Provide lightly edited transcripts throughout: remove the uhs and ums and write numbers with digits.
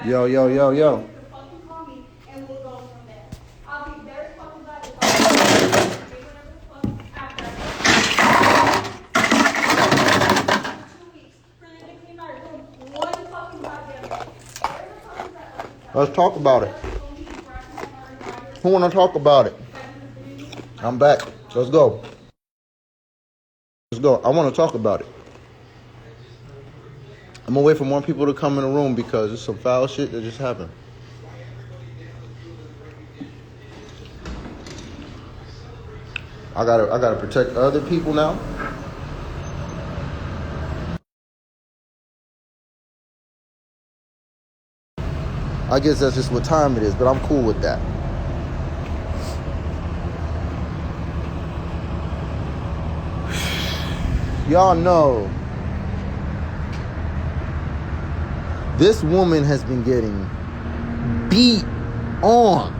Yo, yo, yo, yo. Let's talk about it. Who want to talk about it? I'm back. Let's go. Let's go. I want to talk about it. I'm gonna wait for more people to come in the room because there's some foul shit that just happened. I gotta protect other people now. I guess that's just what time it is, but I'm cool with that. Y'all know this woman has been getting beat on.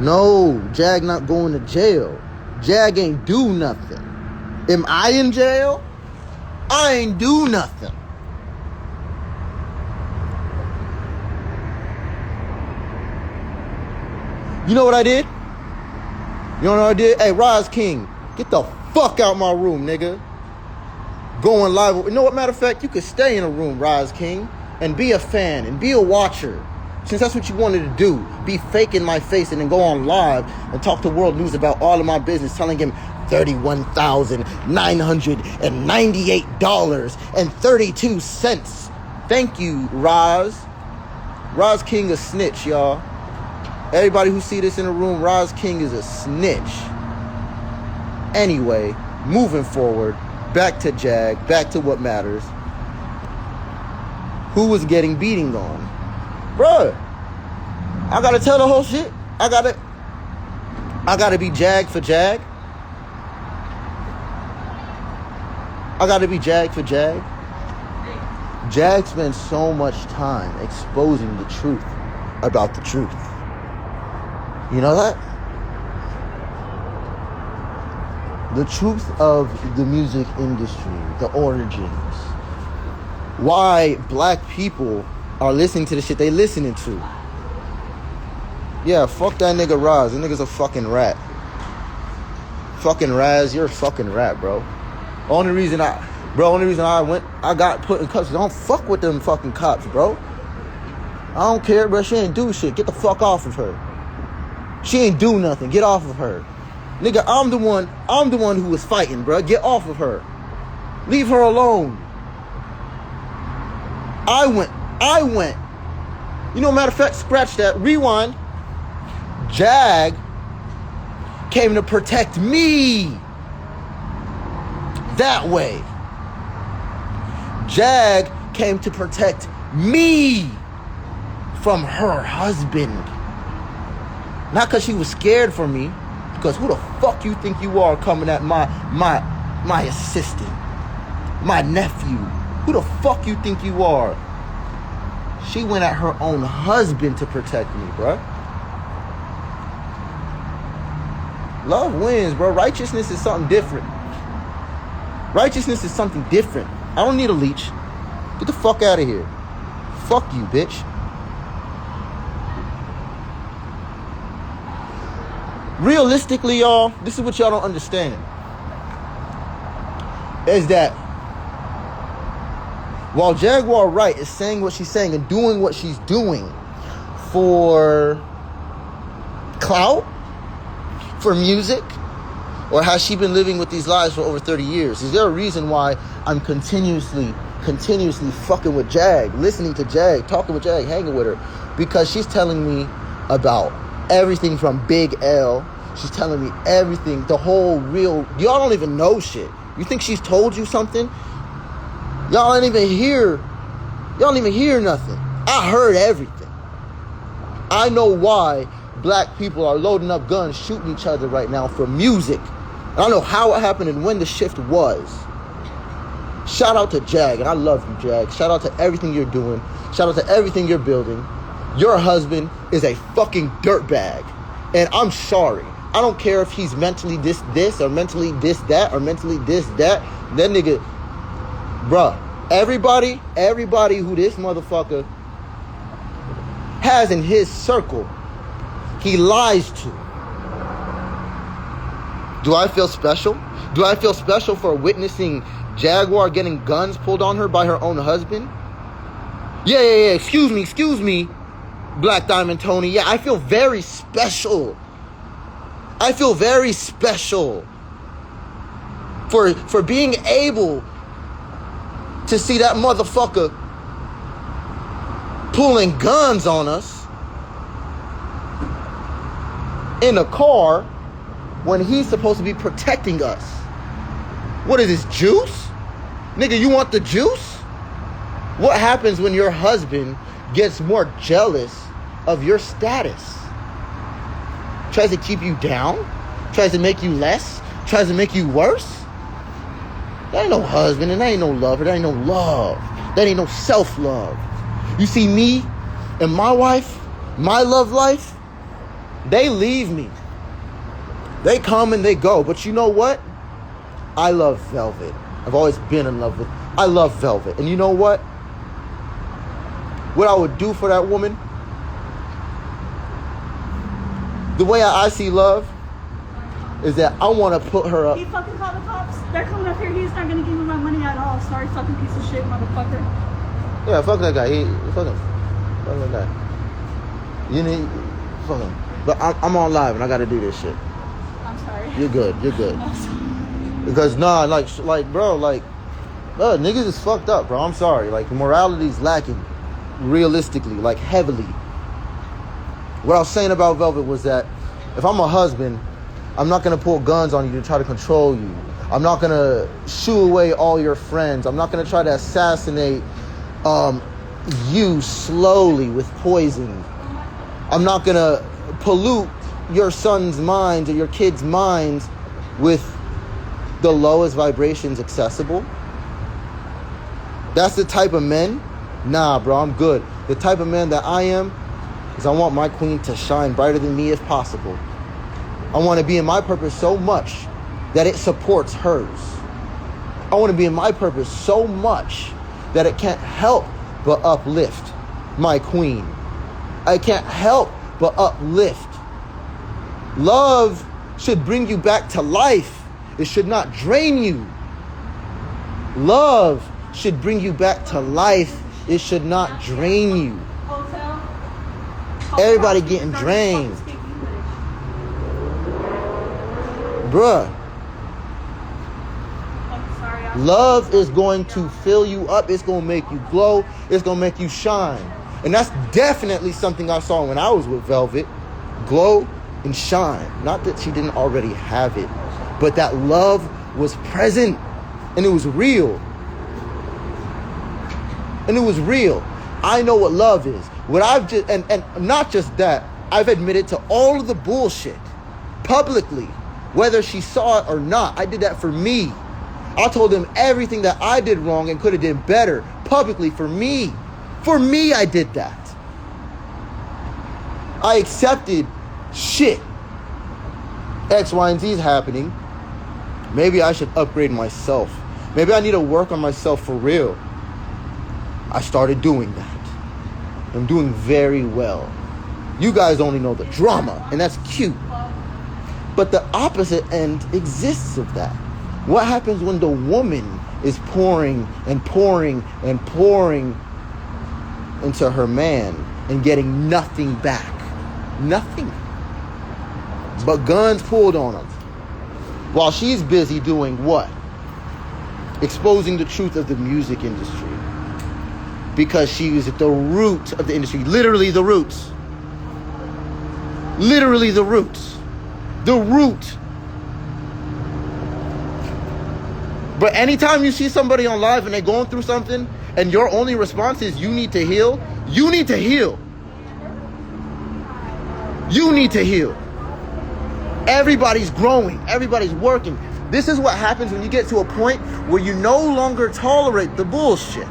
No, Jag not going to jail. Jag ain't do nothing. Am I in jail? I ain't do nothing. You know what I did? You know what I did? Hey, Rise King, get the fuck out my room, nigga. Going live. You know what, matter of fact, you could stay in a room, Rise King, and be a fan and be a watcher. Since that's what you wanted to do, be fake in my face and then go on live and talk to world news about all of my business, telling him $31,998.32. Thank you, Rise. Rise King a snitch, y'all. Everybody who see this in the room, Rise King is a snitch. Anyway, moving forward, back to Jag, back to what matters. Who was getting beating on? Bruh, I gotta tell the whole shit. I gotta be Jag for Jag. I gotta be Jag for Jag. Jag spends so much time exposing the truth about the truth. You know that? The truth of the music industry, the origins. Why black people are listening to the shit they listening to. Yeah, fuck that nigga Raz. That nigga's a fucking rat. Fucking Raz, you're a fucking rat, bro. Only reason I got put in custody. Don't fuck with them fucking cops, bro. I don't care, bro. She ain't do shit. Get the fuck off of her. She ain't do nothing. Get off of her. Nigga, I'm the one who was fighting, bro. Get off of her. Leave her alone. I went. You know, matter of fact, scratch that. Rewind. Jag came to protect me. That way. Jag came to protect me from her husband. Not because she was scared for me. Because who the fuck you think you are coming at my assistant? My nephew? Who the fuck you think you are? She went at her own husband to protect me, bro. Love wins, bro. Righteousness is something different. Righteousness is something different. I don't need a leech. Get the fuck out of here. Fuck you, bitch. Realistically, y'all, this is what y'all don't understand. Is that while Jaguar Wright is saying what she's saying and doing what she's doing for clout, for music, or has she been living with these lies for over 30 years? Is there a reason why I'm continuously fucking with Jag, listening to Jag, talking with Jag, hanging with her? Because she's telling me about everything from Big L. She's telling me everything, the whole real. Y'all don't even know shit. You think she's told you something? Y'all ain't even hear. Y'all don't even hear nothing. I heard everything. I know why black people are loading up guns, shooting each other right now for music. And I know how it happened and when the shift was. Shout out to Jag, and I love you, Jag. Shout out to everything you're doing. Shout out to everything you're building. Your husband is a fucking dirtbag. And I'm sorry. I don't care if he's mentally this, or mentally this, that, or mentally this, that. That nigga, bruh, everybody who this motherfucker has in his circle, he lies to. Do I feel special? Do I feel special for witnessing Jaguar getting guns pulled on her by her own husband? Yeah. Excuse me, Black Diamond Tony. Yeah, I feel very special. I feel very special for being able to see that motherfucker pulling guns on us in a car when he's supposed to be protecting us. What is this, juice? Nigga, you want the juice? What happens when your husband gets more jealous of your status? Tries to keep you down? Tries to make you less? Tries to make you worse? That ain't no husband, and that ain't no lover. That ain't no love. That ain't no self-love. You see, me and my wife, my love life, they leave me. They come and they go. But you know what? I love Velvet. I've always been in love with. I love Velvet. And you know what? What I would do for that woman, the way I see love, is that I want to put her up. He fucking called the cops. They're coming up here. He's not going to give me my money at all. Sorry, fucking piece of shit, motherfucker. Yeah, fuck that guy. Fuck him. Fuck that guy. You need... Fuck him. But I'm on live and I got to do this shit. I'm sorry. You're good. Because, bro, niggas is fucked up, bro. I'm sorry. Like, morality's lacking. Realistically, like, heavily. What I was saying about Velvet was that if I'm a husband, I'm not going to pull guns on you to try to control you. I'm not going to shoo away all your friends. I'm not going to try to assassinate you slowly with poison. I'm not going to pollute your son's minds or your kid's minds with the lowest vibrations accessible. That's the type of men. Nah, bro, I'm good. The type of man that I am is I want my queen to shine brighter than me if possible. I want to be in my purpose so much that it supports hers. I want to be in my purpose so much that it can't help but uplift my queen. I can't help but uplift. Love should bring you back to life. It should not drain you. Love should bring you back to life. It should not drain you. Everybody getting drained. Bruh. Love is going to fill you up. It's going to make you glow. It's going to make you shine. And that's definitely something I saw when I was with Velvet. Glow and shine. Not that she didn't already have it, but that love was present and it was real. And it was real. I know what love is. What I've just, and not just that, I've admitted to all of the bullshit publicly, whether she saw it or not. I did that for me. I told them everything that I did wrong and could have done better publicly for me. For me, I did that. I accepted shit. X, Y, and Z is happening. Maybe I should upgrade myself. Maybe I need to work on myself for real. I started doing that. I'm doing very well. You guys only know the drama, and that's cute. But the opposite end exists of that. What happens when the woman is pouring and pouring and pouring into her man and getting nothing back? Nothing. But guns pulled on him. While she's busy doing what? Exposing the truth of the music industry. Because she is at the root of the industry. Literally the roots. Literally the roots. The root. But anytime you see somebody on live and they're going through something and your only response is you need to heal, you need to heal. You need to heal. Everybody's growing. Everybody's working. This is what happens when you get to a point where you no longer tolerate the bullshit.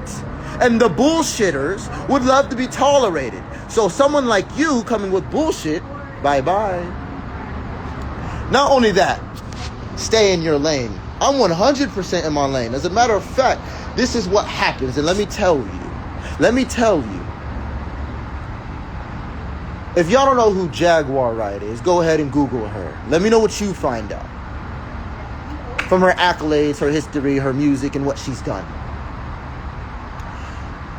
And the bullshitters would love to be tolerated. So someone like you coming with bullshit, bye-bye. Not only that, stay in your lane. I'm 100% in my lane. As a matter of fact, this is what happens. And let me tell you. If y'all don't know who Jaguar Wright is, go ahead and Google her. Let me know what you find out. From her accolades, her history, her music, and what she's done.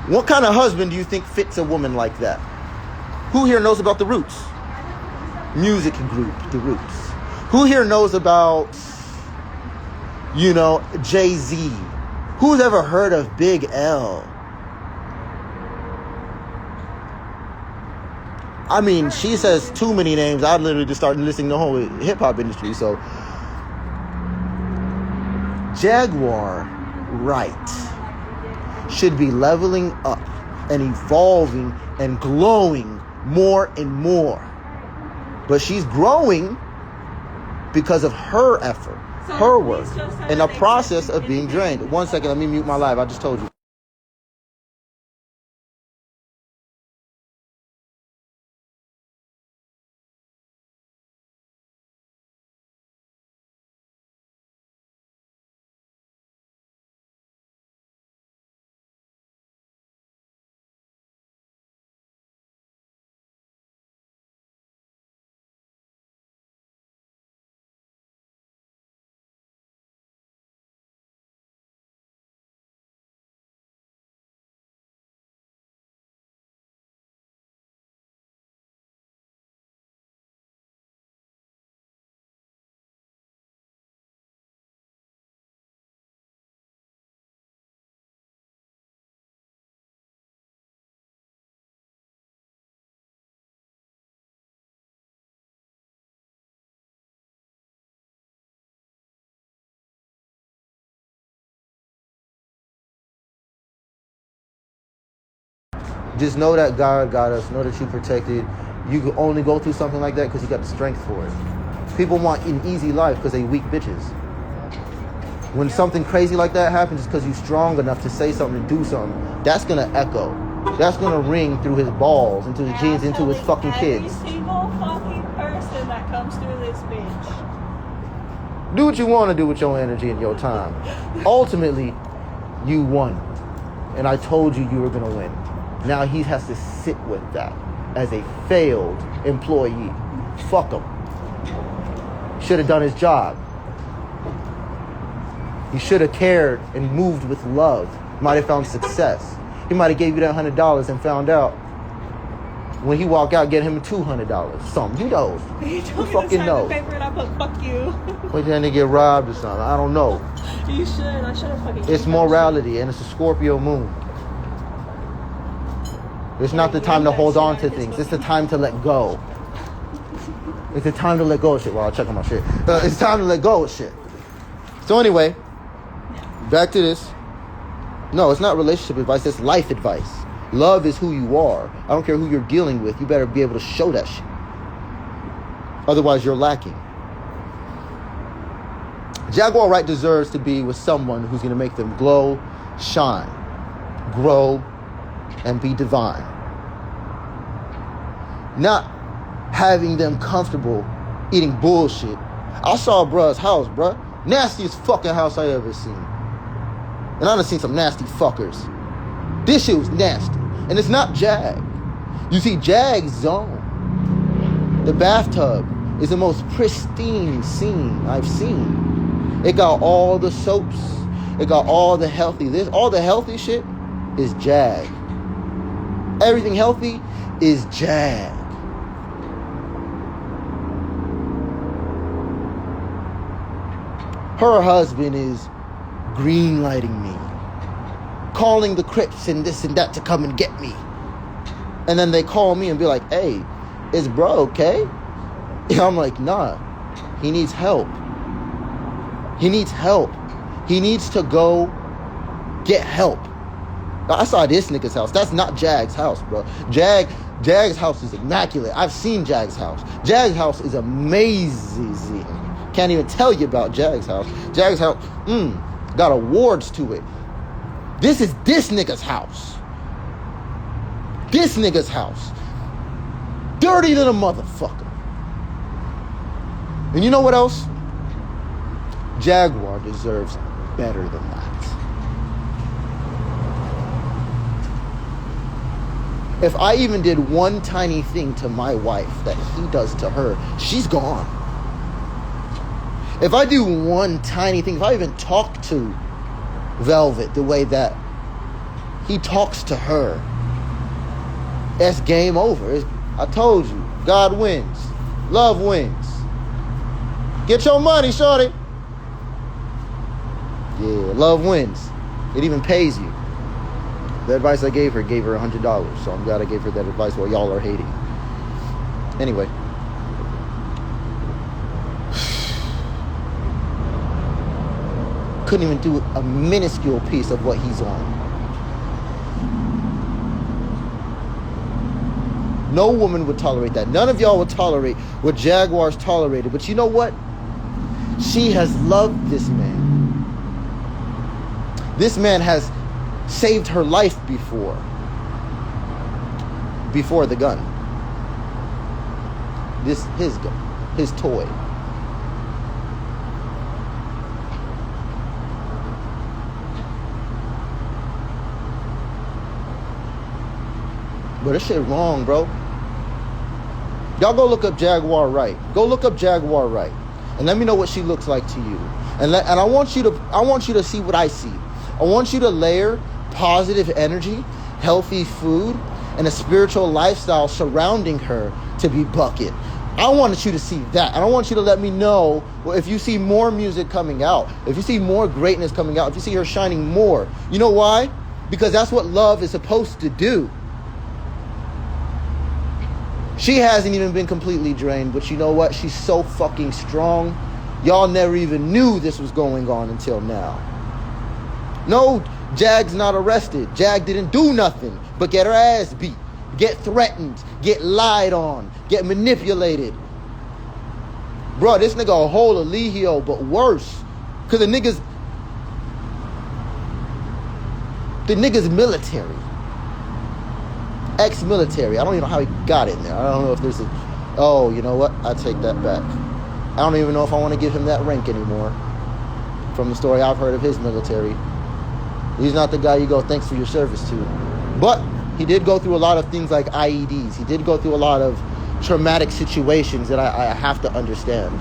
What kind of husband do you think fits a woman like that? Who here knows about The Roots? Music group, The Roots. Who here knows about, you know, Jay-Z? Who's ever heard of Big L? I mean, she says too many names. I'd literally just start listing the whole hip-hop industry. So, Jaguar Wright should be leveling up and evolving and glowing more and more. But she's growing because of her effort, her work, in the process of being drained. 1 second, let me mute my live. I just told you. Just know that God got us. Know that you protected. You can only go through something like that because you got the strength for it. People want an easy life because they weak bitches. When something crazy like that happens, it's because you're strong enough to say something and do something. That's going to echo. That's going to ring through his balls, into his jeans, into his fucking kids. Every single fucking person that comes through this bitch. Do what you want to do with your energy and your time. Ultimately, you won. And I told you you were going to win. Now he has to sit with that as a failed employee. Fuck him. Should have done his job. He should have cared and moved with love. Might have found success. He might have gave you that $100 and found out when he walk out, get him $200. Something. You know. You fucking know. Paper and I put fuck you. Wait, then they get robbed or something. I don't know. You should. I should have fucking. It's morality and it's a Scorpio moon. It's not the time to hold on to things. It's the time to let go. It's the time to let go of shit. Well, I'll check on my shit. It's time to let go of shit. So anyway, back to this. No, it's not relationship advice. It's life advice. Love is who you are. I don't care who you're dealing with. You better be able to show that shit. Otherwise, you're lacking. Jaguar Wright deserves to be with someone who's going to make them glow, shine, grow, and be divine. Not having them comfortable eating bullshit. I saw bruh's house, bruh. Nastiest fucking house I ever seen. And I done seen some nasty fuckers. This shit was nasty. And it's not Jag. You see, Jag's zone. The bathtub is the most pristine scene I've seen. It got all the soaps. It got all the healthy this. All the healthy shit is Jag. Everything healthy is Jag. Her husband is green lighting me, calling the Crips and this and that to come and get me. And then they call me and be like, hey, is bro okay? And I'm like, nah, he needs help. He needs help. He needs to go get help. I saw this nigga's house. That's not Jag's house, bro. Jag's house is immaculate. I've seen Jag's house. Jag's house is amazing. Can't even tell you about Jag's house. Jag's house, got awards to it. This is this nigga's house. This nigga's house. Dirty than a motherfucker. And you know what else? Jaguar deserves better than that. If I even did one tiny thing to my wife that he does to her, she's gone. If I do one tiny thing, if I even talk to Velvet the way that he talks to her, it's game over. I told you, God wins. Love wins. Get your money, shorty. Yeah, love wins. It even pays you. The advice I gave her $100. So I'm glad I gave her that advice while y'all are hating. Anyway. Couldn't even do a minuscule piece of what he's on. No woman would tolerate that. None of y'all would tolerate what Jaguar's tolerated. But you know what? She has loved this man. This man has saved her life before the gun. His gun, his toy. But this shit wrong, bro. Y'all go look up Jaguar Wright. Go look up Jaguar Wright, and let me know what she looks like to you. And I want you to see what I see. I want you to layer positive energy, healthy food, and a spiritual lifestyle surrounding her to be bucket. I wanted you to see that. And I want you to let me know if you see more music coming out, if you see more greatness coming out, if you see her shining more. You know why? Because that's what love is supposed to do. She hasn't even been completely drained, but you know what? She's so fucking strong. Y'all never even knew this was going on until now. No, Jag's not arrested. Jag didn't do nothing but get her ass beat, get threatened, get lied on, get manipulated. Bro, this nigga a whole Eligio, but worse. Because the nigga's military. Ex-military. I don't even know how he got in there. I don't know if there's a... Oh, you know what? I take that back. I don't even know if I want to give him that rank anymore. From the story I've heard of his military. He's not the guy you go, thanks for your service to. But he did go through a lot of things like IEDs. He did go through a lot of traumatic situations that I have to understand.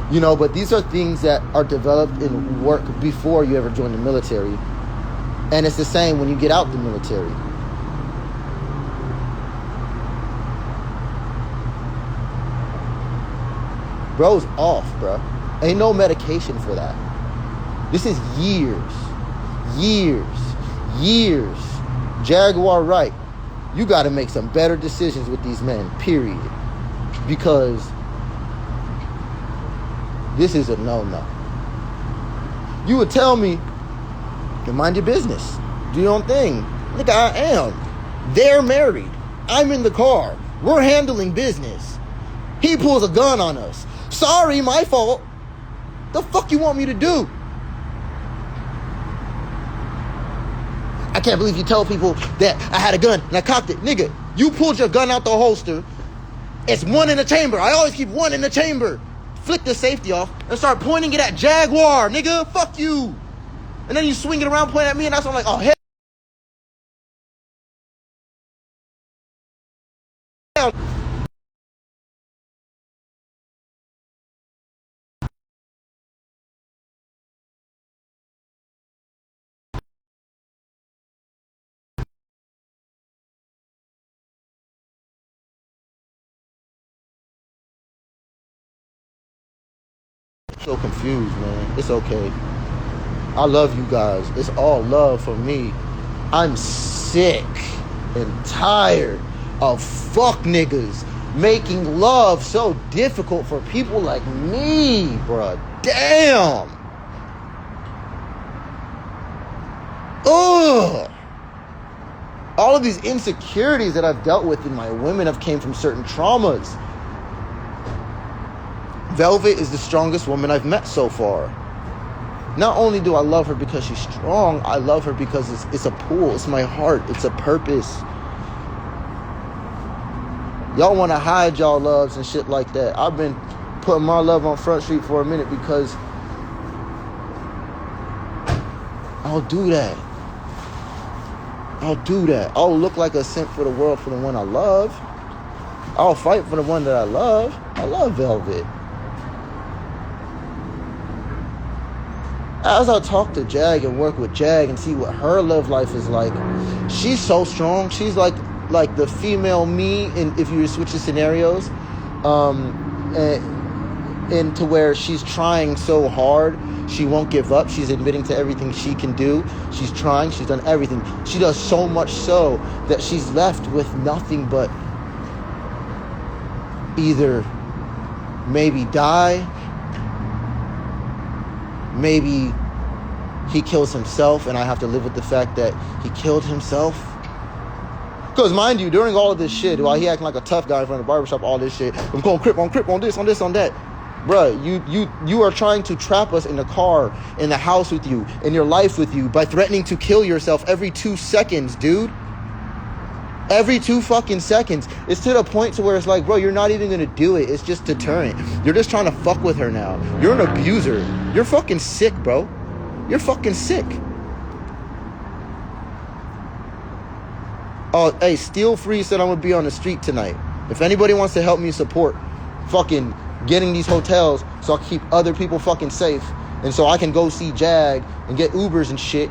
You know, but these are things that are developed in work before you ever join the military. And it's the same when you get out the military. Bro's off, bro. Ain't no medication for that. This is years. Jaguar Wright, you got to make some better decisions with these men, period. Because this is a no-no. You would tell me, you mind your business. Do your own thing. Nigga, I am. They're married. I'm in the car. We're handling business. He pulls a gun on us. Sorry, my fault. The fuck you want me to do? I can't believe you tell people that I had a gun and I cocked it. Nigga, you pulled your gun out the holster. It's one in the chamber. I always keep one in the chamber. Flick the safety off and start pointing it at Jaguar, nigga. Fuck you. And then you swing it around, pointing at me, and that's when I'm like, oh, hell. So confused, man. It's okay. I love you guys. It's all love for me. I'm sick and tired of fuck niggas making love so difficult for people like me, bruh. Damn. Ugh. All of these insecurities that I've dealt with in my women have came from certain traumas. Velvet is the strongest woman I've met so far. Not only do I love her because she's strong, I love her because it's a pull. It's my heart. It's a purpose. Y'all want to hide y'all loves and shit like that. I've been putting my love on Front Street for a minute because I'll do that. I'll do that. I'll look like a simp for the world for the one I love. I'll fight for the one that I love. I love Velvet. As I talk to Jag and work with Jag and see what her love life is like, she's so strong. She's like the female me, and if you switch the scenarios, and to where she's trying so hard, she won't give up. She's admitting to everything she can do. She's trying. She's done everything. She does so much so that she's left with nothing but either maybe die, maybe he kills himself and I have to live with the fact that he killed himself. Because mind you, during all of this shit, while he acting like a tough guy in front of the barbershop, all this shit, I'm going crip on this, on that. Bruh, you are trying to trap us in the car, in the house with you, in your life with you, by threatening to kill yourself every 2 seconds, dude. Every 2 fucking seconds. It's to the point to where it's like, bro, you're not even gonna do it. It's just deterrent. You're just trying to fuck with her now. You're an abuser. You're fucking sick, bro. You're fucking sick. Oh, hey, Steel Free said I'm gonna be on the street tonight. If anybody wants to help me support fucking getting these hotels so I can keep other people fucking safe and so I can go see Jag and get Ubers and shit,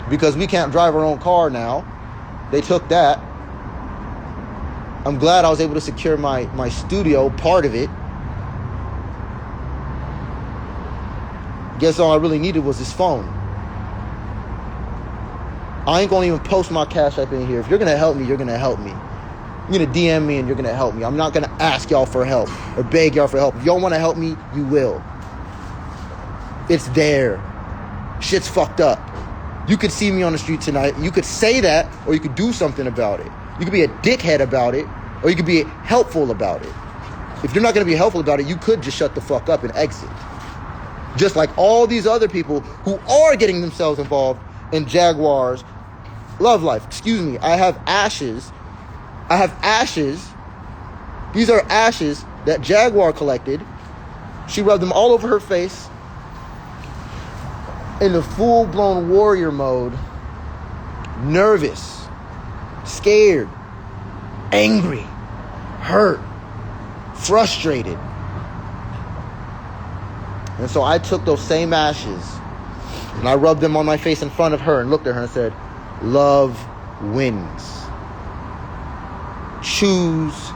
because we can't drive our own car now. They took that. I'm glad I was able to secure my studio, part of it. Guess all I really needed was this phone. I ain't gonna even post my Cash App in here. If you're gonna help me, you're gonna help me. You're gonna DM me and you're gonna help me. I'm not gonna ask y'all for help or beg y'all for help. If y'all wanna help me, you will. It's there. Shit's fucked up. You could see me on the street tonight. You could say that, or you could do something about it. You could be a dickhead about it, or you could be helpful about it. If you're not going to be helpful about it, you could just shut the fuck up and exit. Just like all these other people who are getting themselves involved in Jaguar's love life. Excuse me. I have ashes. These are ashes that Jaguar collected. She rubbed them all over her face. In the full-blown warrior mode, nervous, scared, angry, hurt, frustrated. And so I took those same ashes and I rubbed them on my face in front of her and looked at her and said, love wins. Choose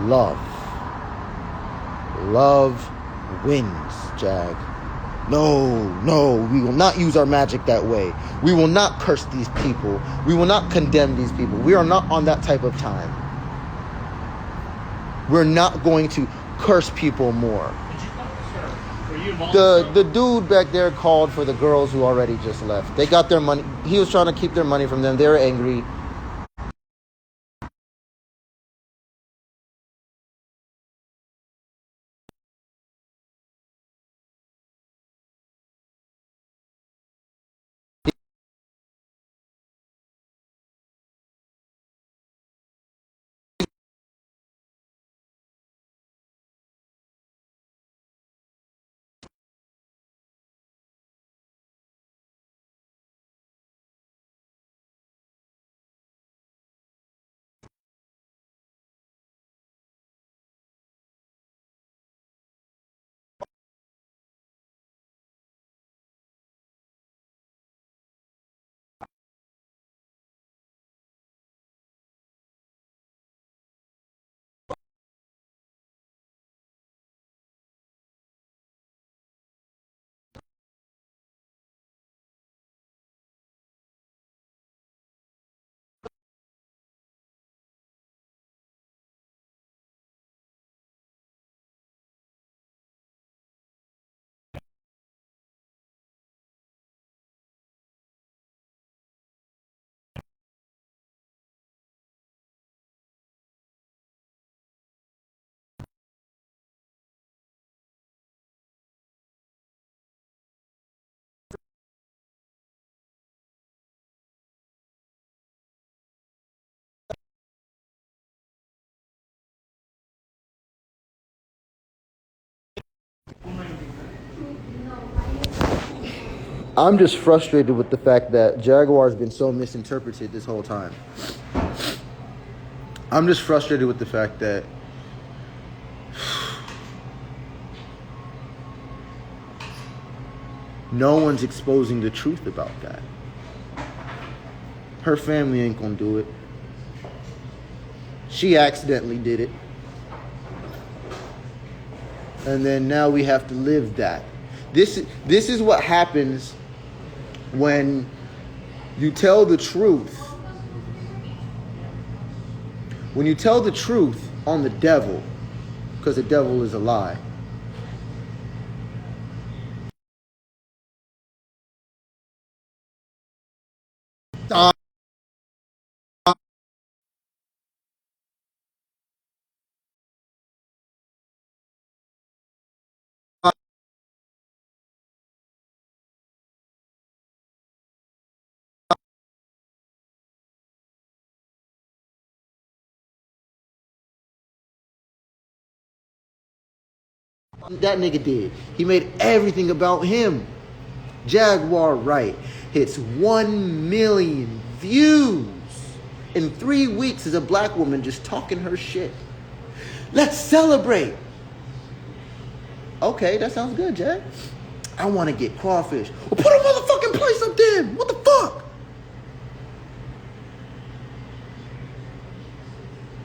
love. Love wins, Jag. No, we will not use our magic that way. We will not curse these people. We will not condemn these people. We are not on that type of time. We're not going to curse people more. The dude back there called for the girls who already just left. They got their money. He was trying to keep their money from them. They were angry. I'm just frustrated with the fact that Jaguar's been so misinterpreted this whole time. I'm just frustrated with the fact that no one's exposing the truth about that. Her family ain't gonna do it. She accidentally did it. And then now we have to live that. This is what happens when you tell the truth. When you tell the truth on the devil, because the devil is a lie. That nigga did. He made everything about him. Jaguar Wright hits 1 million views in 3 weeks as a black woman just talking her shit. Let's celebrate. Okay, that sounds good, Jag. I want to get crawfish. Well, put a motherfucking place up then. What the fuck?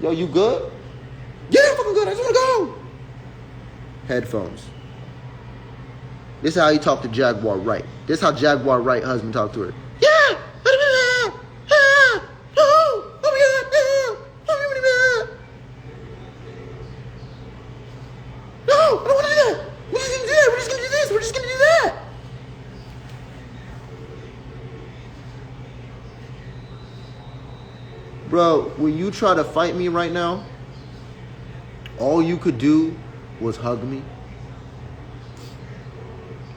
Yo, you good? Yeah, I'm fucking good. I just want to go. Headphones. This is how you talk to Jaguar Wright. This is how Jaguar Wright husband talked to her. Yeah! No, I don't want to do that. We're just going to do that. We're just going to do this. We're just going to do that. Bro, when you try to fight me right now, all you could do was hug me.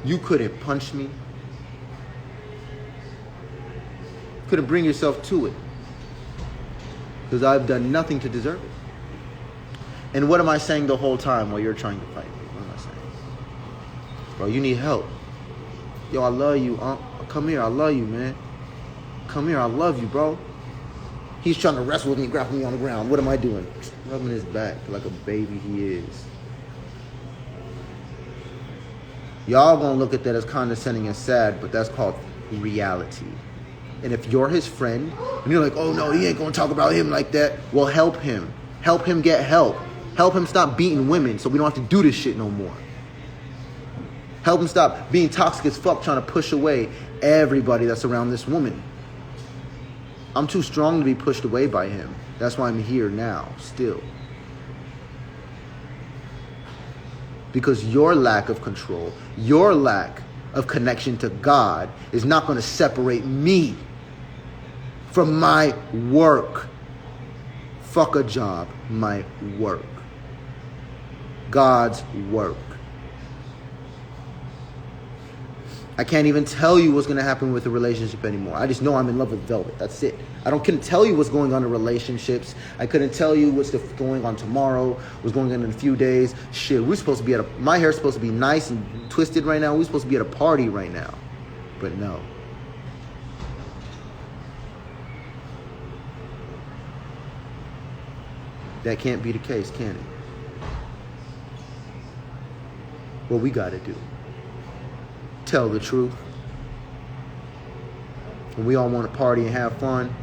You couldn't punch me. Couldn't bring yourself to it. Because I've done nothing to deserve it. And what am I saying the whole time while you're trying to fight me? What am I saying? Bro, you need help. Yo, I love you. Come here, I love you, man. Come here, I love you, bro. He's trying to wrestle with me, grapple me on the ground. What am I doing? Rubbing his back like a baby he is. Y'all gonna look at that as condescending and sad, but that's called reality. And if you're his friend, and you're like, oh no, he ain't gonna talk about him like that, well, help him. Help him get help. Help him stop beating women so we don't have to do this shit no more. Help him stop being toxic as fuck, trying to push away everybody that's around this woman. I'm too strong to be pushed away by him. That's why I'm here now, still. Because your lack of control, your lack of connection to God is not going to separate me from my work. Fuck a job, my work. God's work. I can't even tell you what's going to happen with the relationship anymore. I just know I'm in love with Velvet. That's it. Couldn't tell you what's going on in relationships. I couldn't tell you what's going on tomorrow, what's going on in a few days. Shit, we're supposed to be my hair's supposed to be nice and twisted right now. We're supposed to be at a party right now. But no. That can't be the case, can it? What we got to do. Tell the truth. When we all want to party and have fun,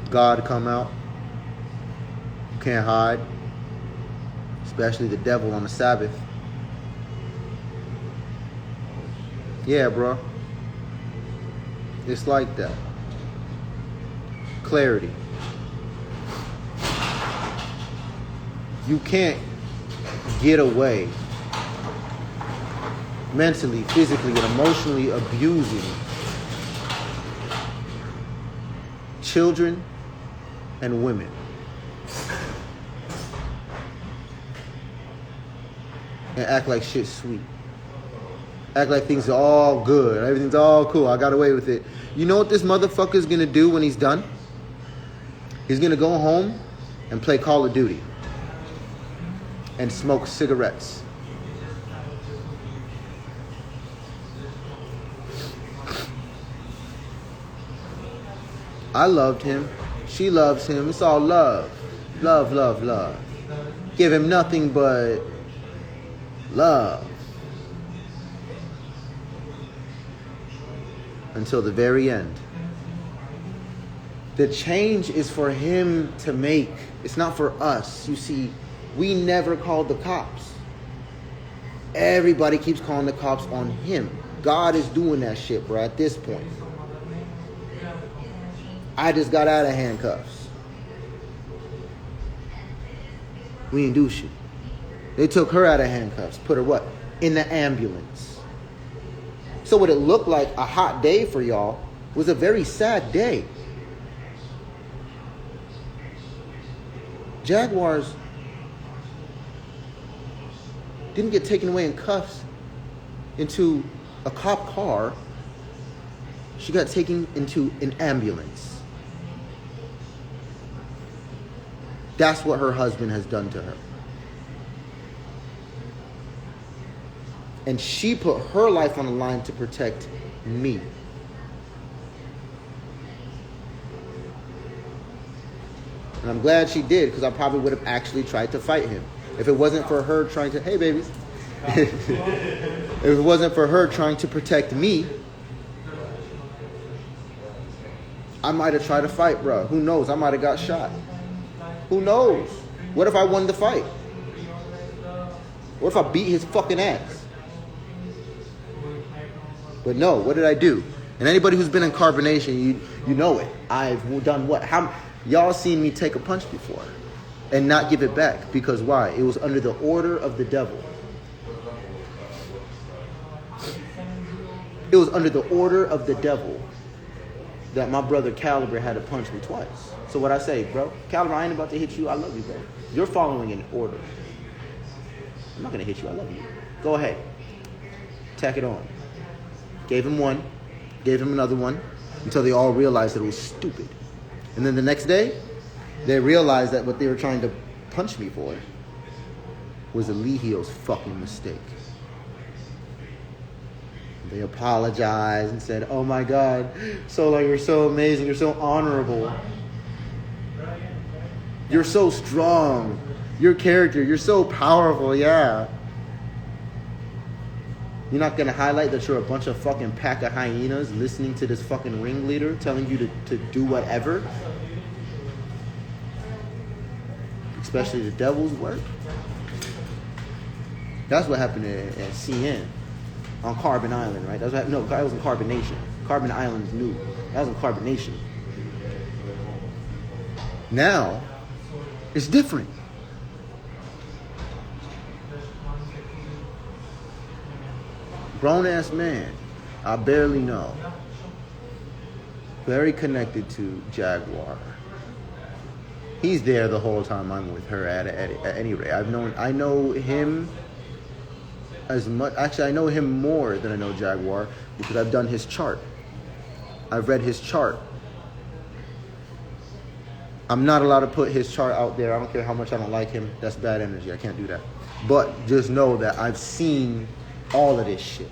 God come out. You can't hide. Especially the devil on the Sabbath. Yeah, bro. It's like that. Clarity. You can't get away mentally, physically, and emotionally abusing children and women. And act like shit's sweet. Act like things are all good. Everything's all cool. I got away with it. You know what this motherfucker's gonna do when he's done? He's gonna go home and play Call of Duty and smoke cigarettes. I loved him. She loves him. It's all love. Love, love, love. Give him nothing but love. Until the very end. The change is for him to make. It's not for us. You see, we never called the cops. Everybody keeps calling the cops on him. God is doing that shit, bro, at this point. I just got out of handcuffs. We didn't do shit. They took her out of handcuffs. Put her what? In the ambulance. So what it looked like a hot day for y'all was a very sad day. Jaguars didn't get taken away in cuffs into a cop car. She got taken into an ambulance. That's what her husband has done to her. And she put her life on the line to protect me. And I'm glad she did, because I probably would have actually tried to fight him. If it wasn't for her trying to, hey babies. If it wasn't for her trying to protect me, I might have tried to fight, bro. Who knows? I might have got shot. Who knows? What if I won the fight? What if I beat his fucking ass? But no, what did I do? And anybody who's been in carbonation, you know it. I've done what? How y'all seen me take a punch before and not give it back? Because why? It was under the order of the devil. It was under the order of the devil that my brother Caliber had to punch me twice. So what I say, bro, Caliber, I ain't about to hit you. I love you, bro. You're following an order. I'm not gonna hit you. I love you. Go ahead. Tack it on. Gave him one. Gave him another one. Until they all realized that it was stupid. And then the next day, they realized that what they were trying to punch me for was Eligio's fucking mistake. They apologized and said, oh my God, SOULAR, you're so amazing. You're so honorable. You're so strong. Your character, you're so powerful, yeah. You're not going to highlight that you're a bunch of fucking pack of hyenas listening to this fucking ringleader telling you to do whatever? Especially the devil's work. That's what happened at CN on Carbon Island, right? That's what happened. No, that was in Carbonation. Carbon Island's new. That was in Carbonation. Now, it's different. Grown-ass man, I barely know. Very connected to Jaguar. He's there the whole time I'm with her at any rate. I know him as much. Actually, I know him more than I know Jaguar because I've done his chart. I've read his chart. I'm not allowed to put his chart out there. I don't care how much I don't like him. That's bad energy. I can't do that. But just know that I've seen all of this shit.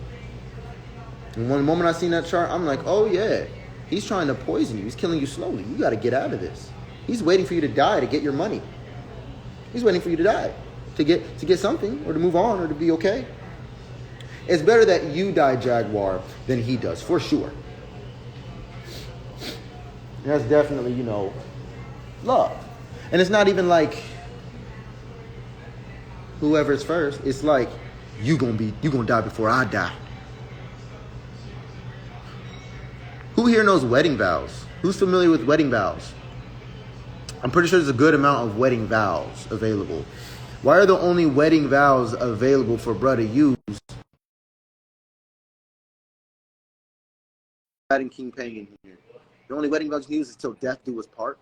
And one moment I seen that chart, I'm like, oh yeah, he's trying to poison you. He's killing you slowly. You got to get out of this. He's waiting for you to die to get your money. He's waiting for you to die to get something or to move on or to be okay. It's better that you die, Jaguar, than he does, for sure. And that's definitely, love. And it's not even like whoever's first. It's like you gonna die before I die. Who here knows wedding vows? Who's familiar with wedding vows? I'm pretty sure there's a good amount of wedding vows available. Why are the only wedding vows available for bruh to use? Adding King Pang in here. The only wedding vows you can use is till death do us part.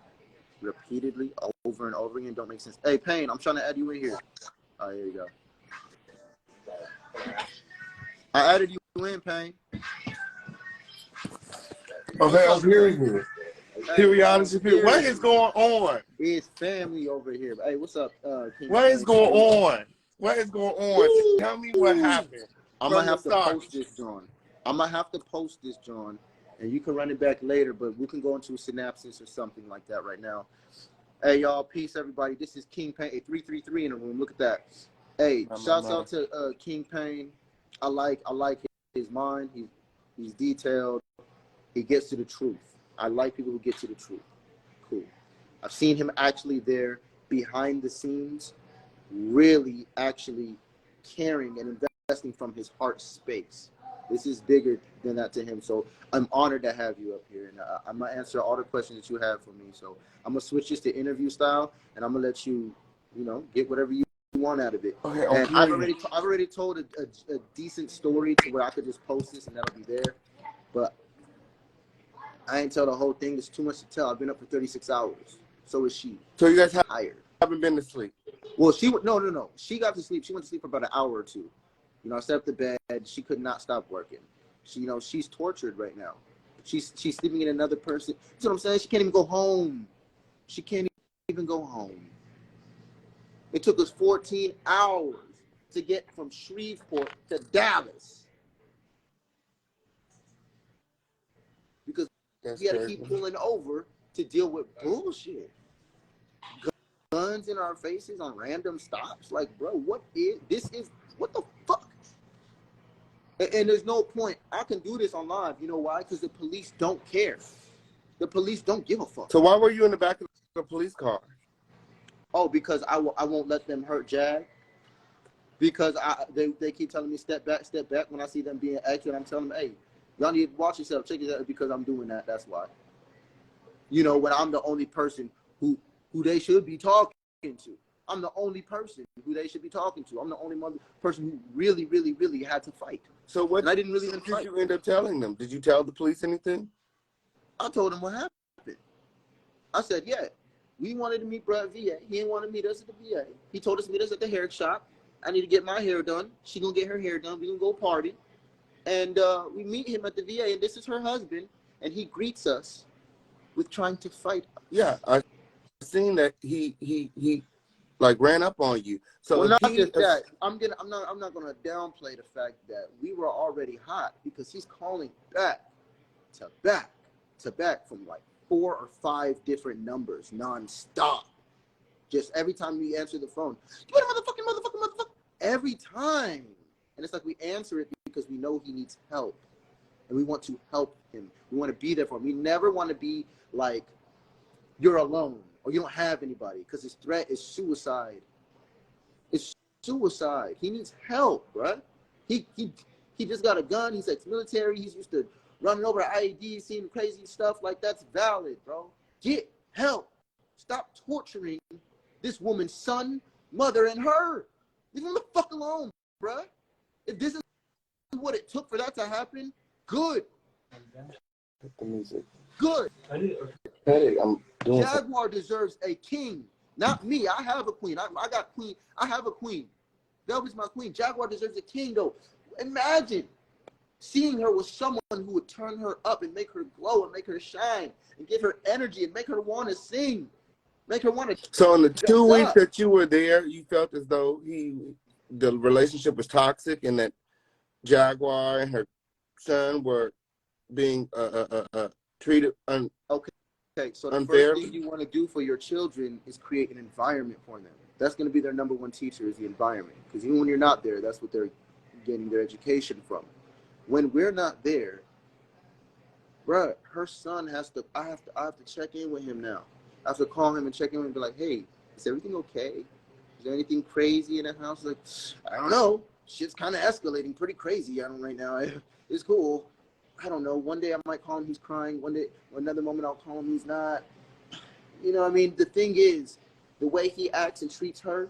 Repeatedly, over and over again. Don't make sense. Hey, Payne, I'm trying to add you in here. Oh, here you go. I added you in, Payne. Okay, I'm hearing you. Periodically, people. What is going on? It's family over here. Hey, what's up, King What is Payne? going on? What is going on? Tell me what happened. I'm gonna have to post this, John. I'm gonna have to post this, John, And you can run it back later, but we can go into a synopsis or something like that right now. Hey, y'all. Peace, everybody. This is King Pain. Hey, 333 in the room. Look at that. Hey, shouts out to King Pain. I like his mind. He's detailed. He gets to the truth. I like people who get to the truth. Cool. I've seen him actually there behind the scenes, really actually caring and investing from his heart space. This is bigger than that to him. So I'm honored to have you up here. And I'm going to answer all the questions that you have for me. So I'm going to switch this to interview style, and I'm going to let you, get whatever you want out of it. Okay, and I've already told a decent story to where I could just post this and that'll be there. But I ain't tell the whole thing. There's too much to tell. I've been up for 36 hours. So is she. So you guys tired. Haven't been to sleep? Well, no. She got to sleep. She went to sleep for about an hour or two. I set up the bed. She could not stop working. She's tortured right now. She's sleeping in another person. That's what I'm saying. She can't even go home. She can't even go home. It took us 14 hours to get from Shreveport to Dallas. Because we had to keep pulling over to deal with bullshit. Guns in our faces on random stops. Like, bro, what the fuck? And there's no point. I can do this on live. You know why? Because the police don't care. The police don't give a fuck. So why were you in the back of the police car? Oh, because I won't let them hurt Jag. Because they keep telling me step back. When I see them being extra, I'm telling them, hey, y'all need to watch yourself. Check it out. Because I'm doing that. That's why. When I'm the only person who they should be talking to. I'm the only person who they should be talking to. I'm the only person who really, really, really had to fight. So what? And I didn't really did fight. You end up telling them? Did you tell the police anything? I told them what happened. I said, yeah, we wanted to meet bro at VA. He didn't want to meet us at the VA. He told us to meet us at the hair shop. I need to get my hair done. She gonna get her hair done. We gonna go party. And we meet him at the VA, and this is her husband, and he greets us with trying to fight us. Yeah, I seen that he like ran up on you. So well, not just that. I'm not gonna downplay the fact that we were already hot because he's calling back to back from like 4 or 5 different numbers nonstop. Just every time we answer the phone, you motherfucking every time. And it's like we answer it because we know he needs help. And we want to help him. We want to be there for him. We never want to be like, you're alone or you don't have anybody, because his threat is suicide. It's suicide. He needs help, bro. He just got a gun. He's ex-military. He's used to running over IEDs, seeing crazy stuff. Like, that's valid, bro. Get help. Stop torturing this woman's son, mother, and her. Leave him the fuck alone, bro. If this is what it took for that to happen, good. The music. Good. Hey, I'm doing Jaguar deserves a king, not me. I have a queen. I got queen. I have a queen. Velvet's my queen. Jaguar deserves a king, though. Imagine seeing her with someone who would turn her up and make her glow and make her shine and give her energy and make her want to sing, make her want to. So in the 2 weeks that you were there, you felt as though the relationship was toxic and that Jaguar and her son were being treated Okay, so the unfairly? first thing you want to do for your children is create an environment for them. That's going to be their number one teacher, is the environment. Because even when you're not there, that's what they're getting their education from. When we're not there, bruh, her son has to, I have to check in with him now. I have to call him and check in and be like, hey, is everything okay? Is there anything crazy in the house? Like, I don't know. Shit's kind of escalating pretty crazy right now. It's cool. I don't know. One day I might call him, he's crying. One day, another moment I'll call him, he's not. You know what I mean? The thing is, the way he acts and treats her,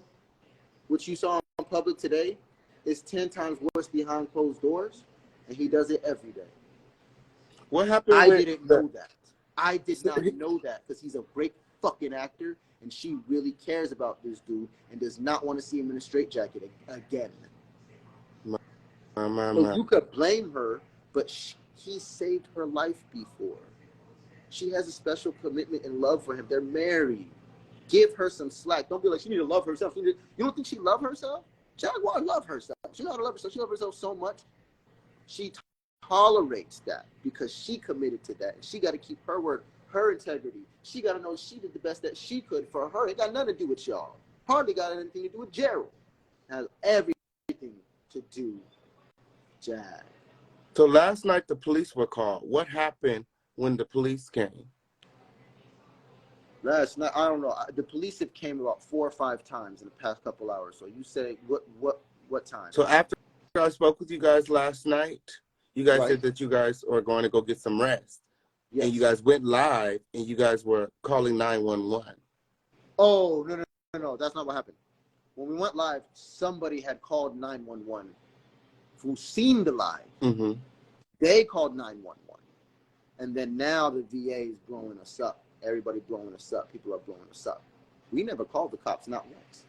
which you saw in public today, is 10 times worse behind closed doors, and he does it every day. What happened? I didn't know that. I did not know that because he's a great fucking actor, and she really cares about this dude and does not want to see him in a straitjacket again. So you could blame her, but he saved her life before. She has a special commitment and love for him. They're married. Give her some slack. Don't be like, she need to love herself. You don't think she love herself? Jaguar love herself. She know how to love herself. She loves herself so much. She tolerates that because she committed to that. And she got to keep her word, her integrity. She got to know she did the best that she could for her. It got nothing to do with y'all. Hardly got anything to do with Gerald. It has everything to do with Jag. So last night the police were called. What happened when the police came? Last night, I don't know. The police have came about 4 or 5 times in the past couple hours. So you say what time? So after I spoke with you guys last night, you guys Right. said that you guys are going to go get some rest. Yes. And you guys went live and you guys were calling 911. Oh, no. That's not what happened. When we went live, somebody had called 911 who seen the live. Mm-hmm. They called 911. And then now the VA is blowing us up. Everybody blowing us up. People are blowing us up. We never called the cops, not once.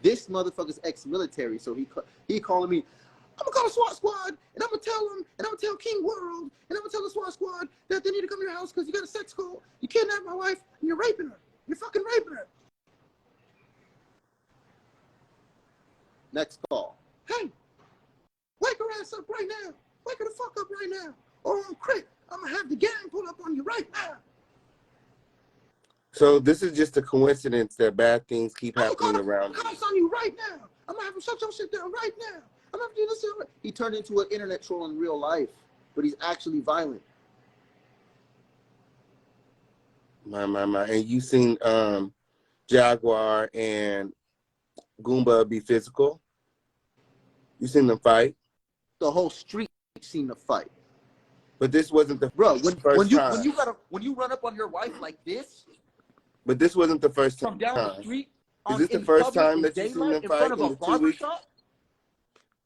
This motherfucker's ex-military, so he calling me, I'm gonna call the SWAT squad, and I'm gonna tell them, and I'm gonna tell King World, and I'm gonna tell the SWAT squad that they need to come to your house because you got a sex call, you kidnapped my wife, and you're raping her. You're fucking raping her. Next call. Hey, wake her ass up right now. Wake her the fuck up right now. Or I'm crit. I'm gonna have the gang pull up on you right now. So this is just a coincidence that bad things keep happening around I'm gonna call the cops on you right now. I'm gonna have him shut your shit down right now. I'm gonna do this. He turned into an internet troll in real life, but he's actually violent. My. And you seen Jaguar and Goomba be physical? You seen them fight? The whole street seen the fight. But this wasn't the Bro, first time. when you run up on your wife like this, But this wasn't the first time. from down the street, Is this the first time that you've seen them fight in the 2 weeks?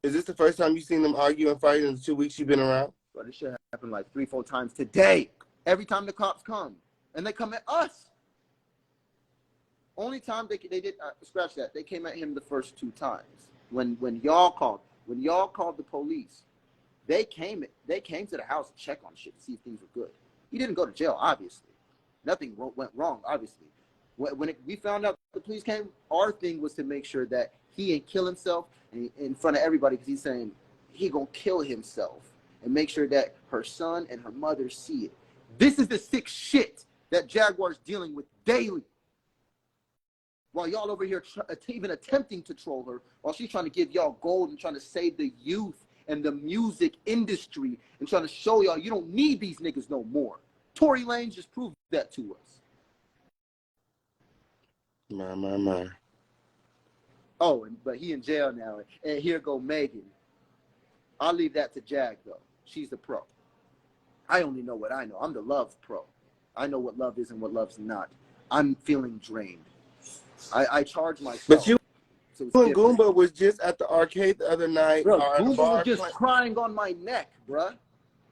Is this the first time you've seen them argue and fight in the 2 weeks you've been around? Bro, this shit happened like 3-4 times today. Every time the cops come, and they come at us. Only time they did scratch that. They came at him the first 2 times when y'all called the police. They came to the house to check on shit to see if things were good. He didn't go to jail, obviously. Nothing went wrong, obviously. When we found out the police came, our thing was to make sure that he ain't kill himself in front of everybody because he's saying he gonna kill himself and make sure that her son and her mother see it. This is the sick shit that Jaguar's dealing with daily. While y'all over here even attempting to troll her, while she's trying to give y'all gold and trying to save the youth and the music industry and trying to show y'all you don't need these niggas no more. Tory Lanez just proved that to us. My. Oh, but he in jail now. And here go Megan. I'll leave that to Jag, though. She's the pro. I only know what I know. I'm the love pro. I know what love is and what love's not. I'm feeling drained. I charge myself. But you so and Goomba was just at the arcade the other night. Bro, Goomba was just crying on my neck, bruh.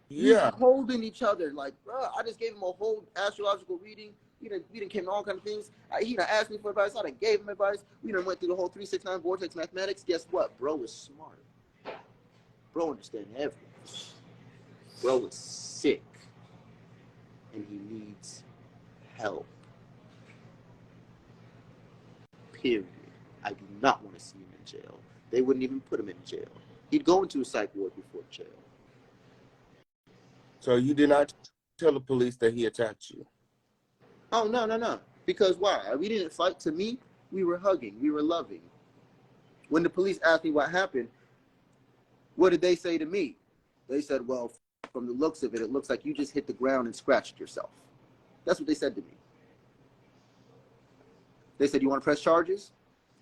Yeah. We holding each other. Like, bruh, I just gave him a whole astrological reading. We done came to all kinds of things. He done asked me for advice. I done gave him advice. We done went through the whole 369 vortex mathematics. Guess what? Bro is smart. Bro understand everything. Bro is sick. And he needs help. Period. I do not want to see him in jail. They wouldn't even put him in jail. He'd go into a psych ward before jail. So you did not tell the police that he attacked you? Oh, no. Because why? We didn't fight. To me, we were hugging. We were loving. When the police asked me what happened, what did they say to me? They said, well, from the looks of it, it looks like you just hit the ground and scratched yourself. That's what they said to me. They said, you want to press charges?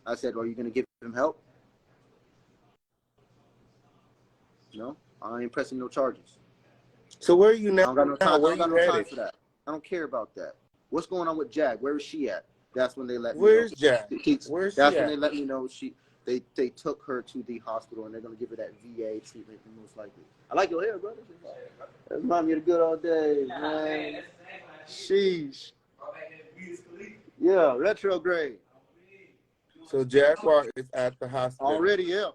I said, well, are you going to give him help? No, I ain't pressing no charges. So where are you now? I don't got no time, Where are you for that. I don't care about that. What's going on with Jag? Where is she at? That's when they let me know. Where's Jag? That's when they let me know they took her to the hospital and they're going to give her that VA treatment most likely. I like your hair, brother. That reminds me of the good old days, man. Sheesh. Yeah, retrograde. So Jaguar is at the hospital. Already, yeah.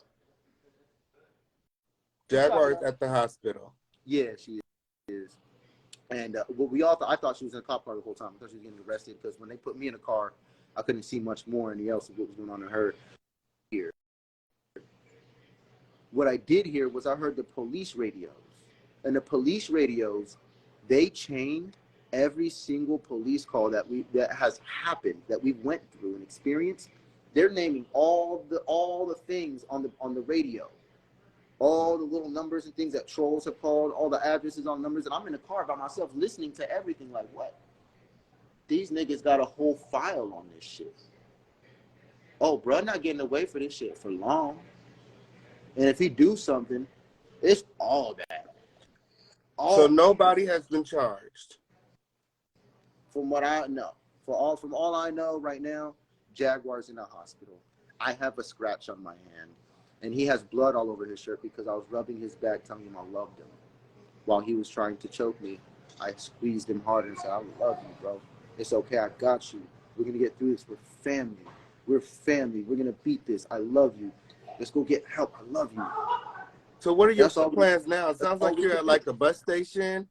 Jaguar is at the hospital. Yeah, she is. And I thought she was in a cop car the whole time. I thought she was getting arrested because when they put me in a car, I couldn't see much more anything else of what was going on in her ear. What I did hear was I heard the police radios. And the police radios, they chained every single police call that has happened, that we've went through and experienced. They're naming all the things on the radio, all the little numbers and things that trolls have called, all the addresses on numbers, and I'm in the car by myself listening to everything. Like, what? These niggas got a whole file on this shit. Oh, bro, not getting away for this shit for long. And if he do something, it's all that. So nobody has been charged. From what I know, from all I know right now, Jaguar's in a hospital. I have a scratch on my hand, and he has blood all over his shirt because I was rubbing his back, telling him I loved him. While he was trying to choke me, I squeezed him harder and said, "I love you, bro. It's okay. I got you. We're gonna get through this. We're family. We're family. We're gonna beat this. I love you. Let's go get help. I love you." So what are your plans now? It sounds like you're at like a bus station.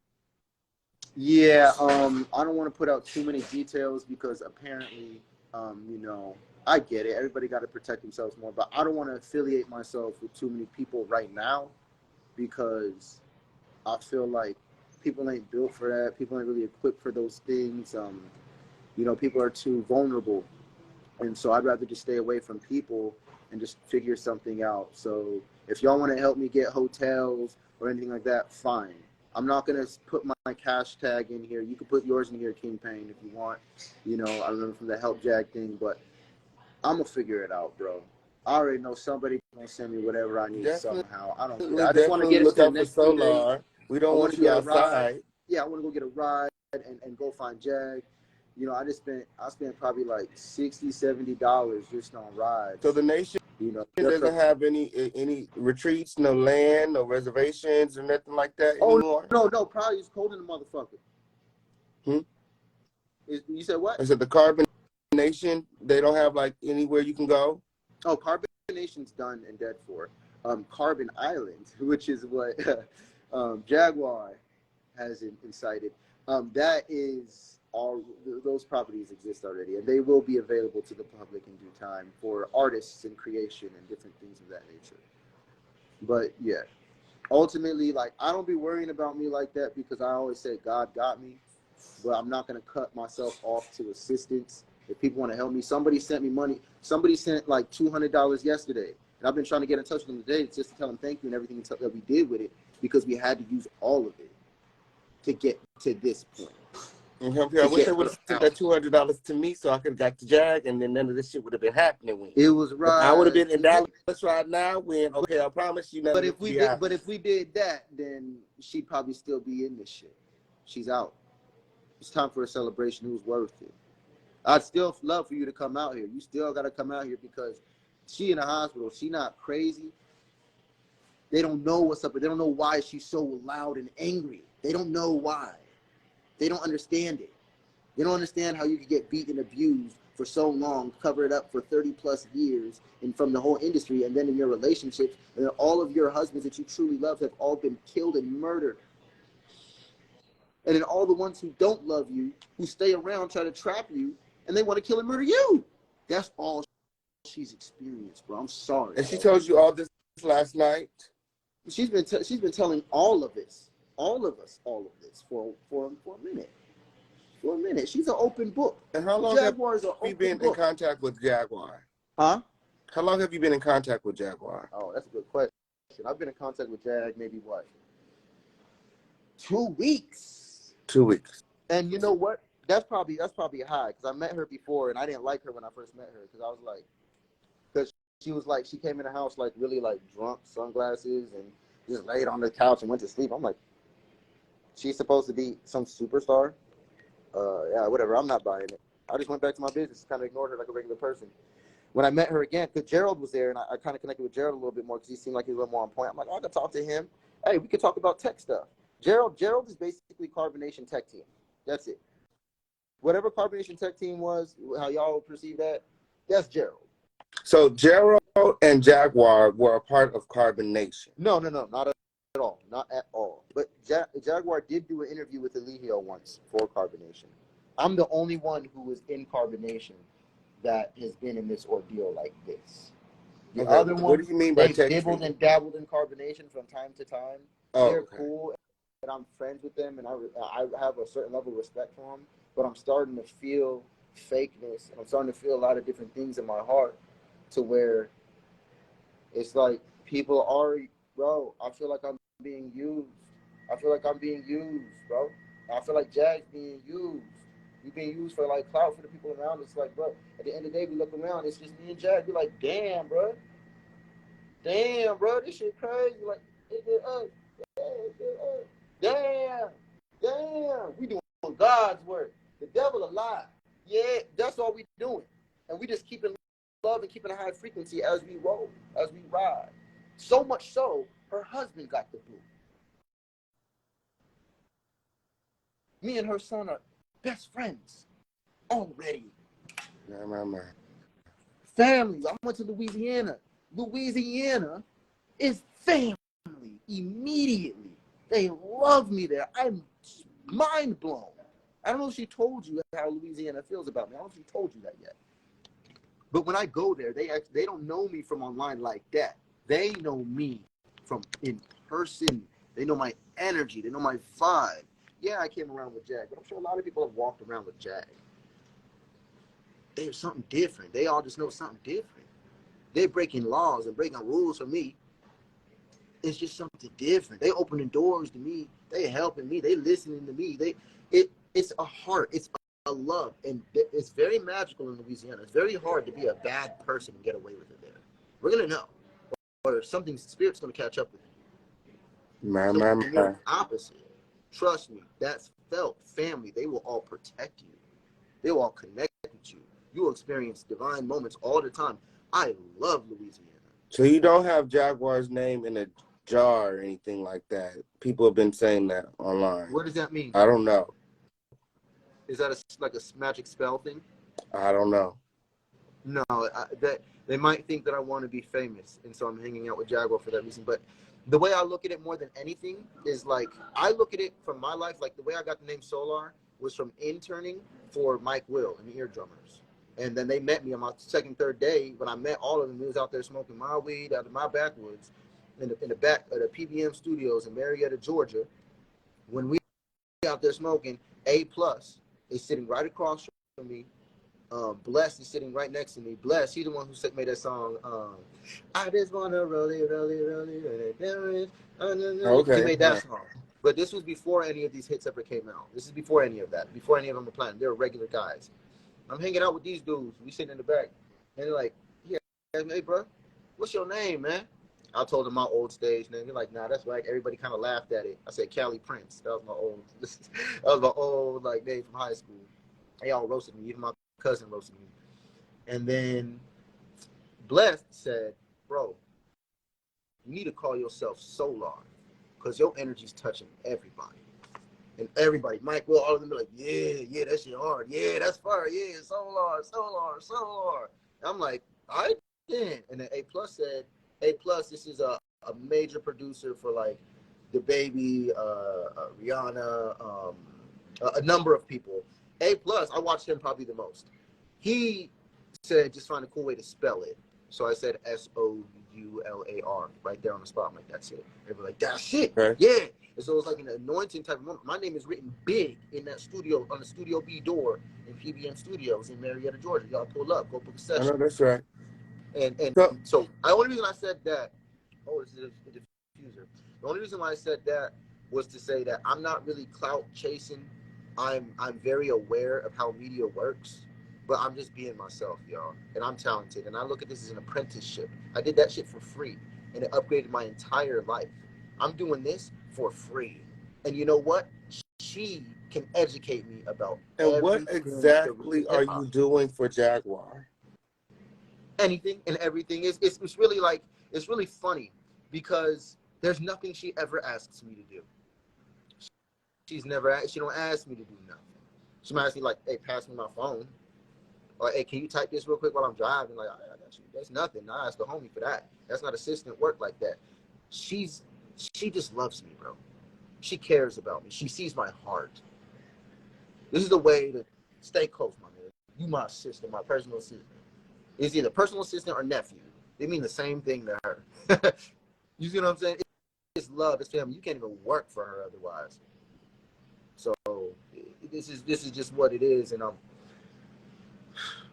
Yeah, I don't want to put out too many details because apparently, I get it. Everybody got to protect themselves more, but I don't want to affiliate myself with too many people right now because I feel like people ain't built for that. People ain't really equipped for those things. People are too vulnerable. And so I'd rather just stay away from people and just figure something out. So if y'all want to help me get hotels or anything like that, fine. I'm not going to put my cash tag in here. You can put yours in here, King Payne, if you want. I remember from the Help Jag thing, but I'm going to figure it out, bro. I already know somebody's going to send me whatever I need somehow. I don't care. I just want to get it to the next SOULAR. We don't want you outside. Yeah, I want to go get a ride and go find Jag. I spent probably like $60, $70 just on rides. So the nation doesn't have any retreats, no land, no reservations, or nothing like that anymore. No, probably it's cold in the motherfucker. You said what? I said the Carbon Nation. They don't have like anywhere you can go. Oh, Carbon Nation's done and dead for. Carbon Island, which is what Jaguar has incited. That is. All those properties exist already, and they will be available to the public in due time for artists and creation and different things of that nature. But yeah, ultimately, like, I don't be worrying about me like that because I always say God got me, but I'm not going to cut myself off to assistance. If people want to help me, somebody sent me money. Somebody sent like $200 yesterday, and I've been trying to get in touch with them today just to tell them thank you and everything that we did with it because we had to use all of it to get to this point. I wish they would have sent that $200 to me so I could have got the Jag, and then none of this shit would have been happening. It was right. I would have been in Dallas right now. Okay, I promise you. But if we did that, then she'd probably still be in this shit. She's out. It's time for a celebration. Who's worth it? I'd still love for you to come out here. You still got to come out here because she in the hospital. She not crazy. They don't know what's up. They don't know why she's so loud and angry. They don't know why. They don't understand it. They don't understand how you could get beat and abused for so long, cover it up for 30 plus years and from the whole industry, and then in your relationships, and then all of your husbands that you truly love have all been killed and murdered. And then all the ones who don't love you, who stay around, try to trap you, and they want to kill and murder you. That's all she's experienced, bro. I'm sorry. And she told you all this last night? She's been telling all of us this for a minute. For a minute. She's an open book. And how long have you been in contact with Jaguar? Huh? How long have you been in contact with Jaguar? Oh, that's a good question. I've been in contact with Jag maybe what? 2 weeks. 2 weeks. And you know what? That's probably high because I met her before and I didn't like her when I first met her because I was like, because she was like, she came in the house like really like drunk, sunglasses, and just laid on the couch and went to sleep. I'm like, she's supposed to be some superstar. Yeah, whatever. I'm not buying it. I just went back to my business, kind of ignored her like a regular person. When I met her again, because Gerald was there, and I kind of connected with Gerald a little bit more because he seemed like he was a little more on point. I'm like, I could talk to him. Hey, we could talk about tech stuff. Gerald is basically Carbonation Tech Team. That's it. Whatever Carbonation Tech Team was, how y'all perceive that, that's Gerald. So Gerald and Jaguar were a part of Carbonation. No, not at all. Not at all. But Jaguar did do an interview with Eligio once for Carbonation. I'm the only one who was in Carbonation that has been in this ordeal like this. The other ones, what do you mean by they dibbled and dabbled in Carbonation from time to time. They're cool I'm friends with them and I have a certain level of respect for them, but I'm starting to feel fakeness. I'm starting to feel a lot of different things in my heart to where it's like people are, bro, I feel like I'm being used. I feel like I'm being used, bro. I feel like Jag's being used. We being used for like clout for the people around us. Like, bro, at the end of the day, we look around, it's just me and Jag. We're like, damn, bro. Damn, bro, this shit crazy. Like, it did us. Yeah, it did us. Damn. Damn. We doing God's work. The devil alive. Yeah, that's all we doing. And we just keeping love and keeping a high frequency as we roll, as we ride. So much so, her husband got the boot. Me and her son are best friends already. Man. Families. I went to Louisiana. Louisiana is family immediately. They love me there. I'm mind blown. I don't know if she told you how Louisiana feels about me. I don't know if she told you that yet. But when I go there, they don't know me from online like that. They know me from in person. They know my energy. They know my vibe. Yeah, I came around with Jag, but I'm sure a lot of people have walked around with Jag. There's something different. They all just know something different. They're breaking laws and breaking rules for me. It's just something different. They opening doors to me. They helping me. They listening to me. It's a heart. It's a love, and it's very magical in Louisiana. It's very hard to be a bad person and get away with it there. We're gonna know, or something spirit's gonna catch up with you. Man. Opposite. Trust me. That's felt family. They will all protect you. They will all connect with you. You will experience divine moments all the time. I love Louisiana. So you don't have Jaguar's name in a jar or anything like that. People have been saying that online. What does that mean? I don't know. Is that like a magic spell thing? I don't know. No, that they might think that I want to be famous, and so I'm hanging out with Jaguar for that reason. But the way I look at it more than anything is like I look at it from my life. Like the way I got the name SOULAR was from interning for Mike Will and the Eardrummers. And then they met me on my second, third day. When I met all of them, we was out there smoking my weed out of my backwoods in the back of the PBM studios in Marietta, Georgia. When we out there smoking, A+ is sitting right across from me. Bless is sitting right next to me. Bless, he's the one who made that song. I just wanna roll it. Okay. He made that song. But this was before any of these hits ever came out. This is before any of that. Before any of them were playing. They were regular guys. I'm hanging out with these dudes. We sitting in the back, and they're like, "Yeah, hey, bro, what's your name, man?" I told them my old stage name. They're like, "Nah, that's right." Everybody kind of laughed at it. I said, "Cali Prince." That was my old like name from high school. They all roasted me. Even my cousin roasted me. And then Blessed said, "Bro, you need to call yourself SOULAR, because your energy's touching everybody." And everybody, Mike Will, all of them be like, yeah, that shit hard. Yeah, that's fire. Yeah, SOULAR. And I'm like, all right, then. And then A+ said, A+, this is a major producer for like the baby, Rihanna, a number of people. A+, I watched him probably the most. He said, just find a cool way to spell it. So I said SOULAR right there on the spot. I'm like, that's it. Everybody like, that's it. Okay. Yeah. And so it's like an anointing type of moment. My name is written big in that studio, on the Studio B door in PBM Studios in Marietta, Georgia. Y'all pull up, go book a I session. know that's right. And so the only reason I said that, this is a diffuser. The only reason why I said that was to say that I'm not really clout chasing. I'm very aware of how media works, but I'm just being myself, y'all. And I'm talented. And I look at this as an apprenticeship. I did that shit for free, and it upgraded my entire life. I'm doing this for free. And you know what? She can educate me about And what exactly are you doing for Jaguar? Anything and everything. It's really like, it's really funny because there's nothing she ever asks me to do. She don't ask me to do nothing. She might ask me like, hey, pass me my phone. Or, hey, can you type this real quick while I'm driving? Like, I got you. That's nothing. I asked the homie for that. That's not assistant work like that. She just loves me, bro. She cares about me. She sees my heart. This is the way to stay close, my man. You my assistant, my personal assistant. It's either personal assistant or nephew. They mean the same thing to her. You see what I'm saying? it's love, it's family. You can't even work for her otherwise. So this is just what it is, and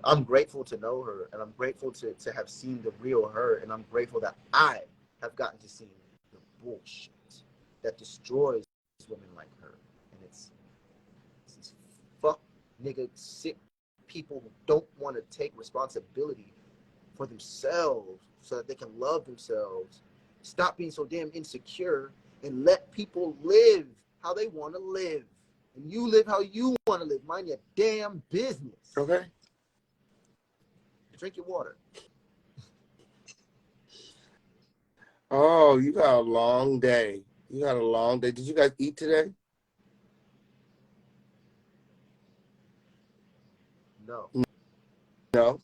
I'm grateful to know her, and I'm grateful to have seen the real her, and I'm grateful that I have gotten to see the bullshit that destroys women like her. And it's these fuck nigga sick people who don't want to take responsibility for themselves so that they can love themselves. Stop being so damn insecure and let people live how they want to live. And you live how you want to live. Mind your damn business. Okay. Drink your water. Oh, you got a long day. You got a long day. Did you guys eat today? No. No.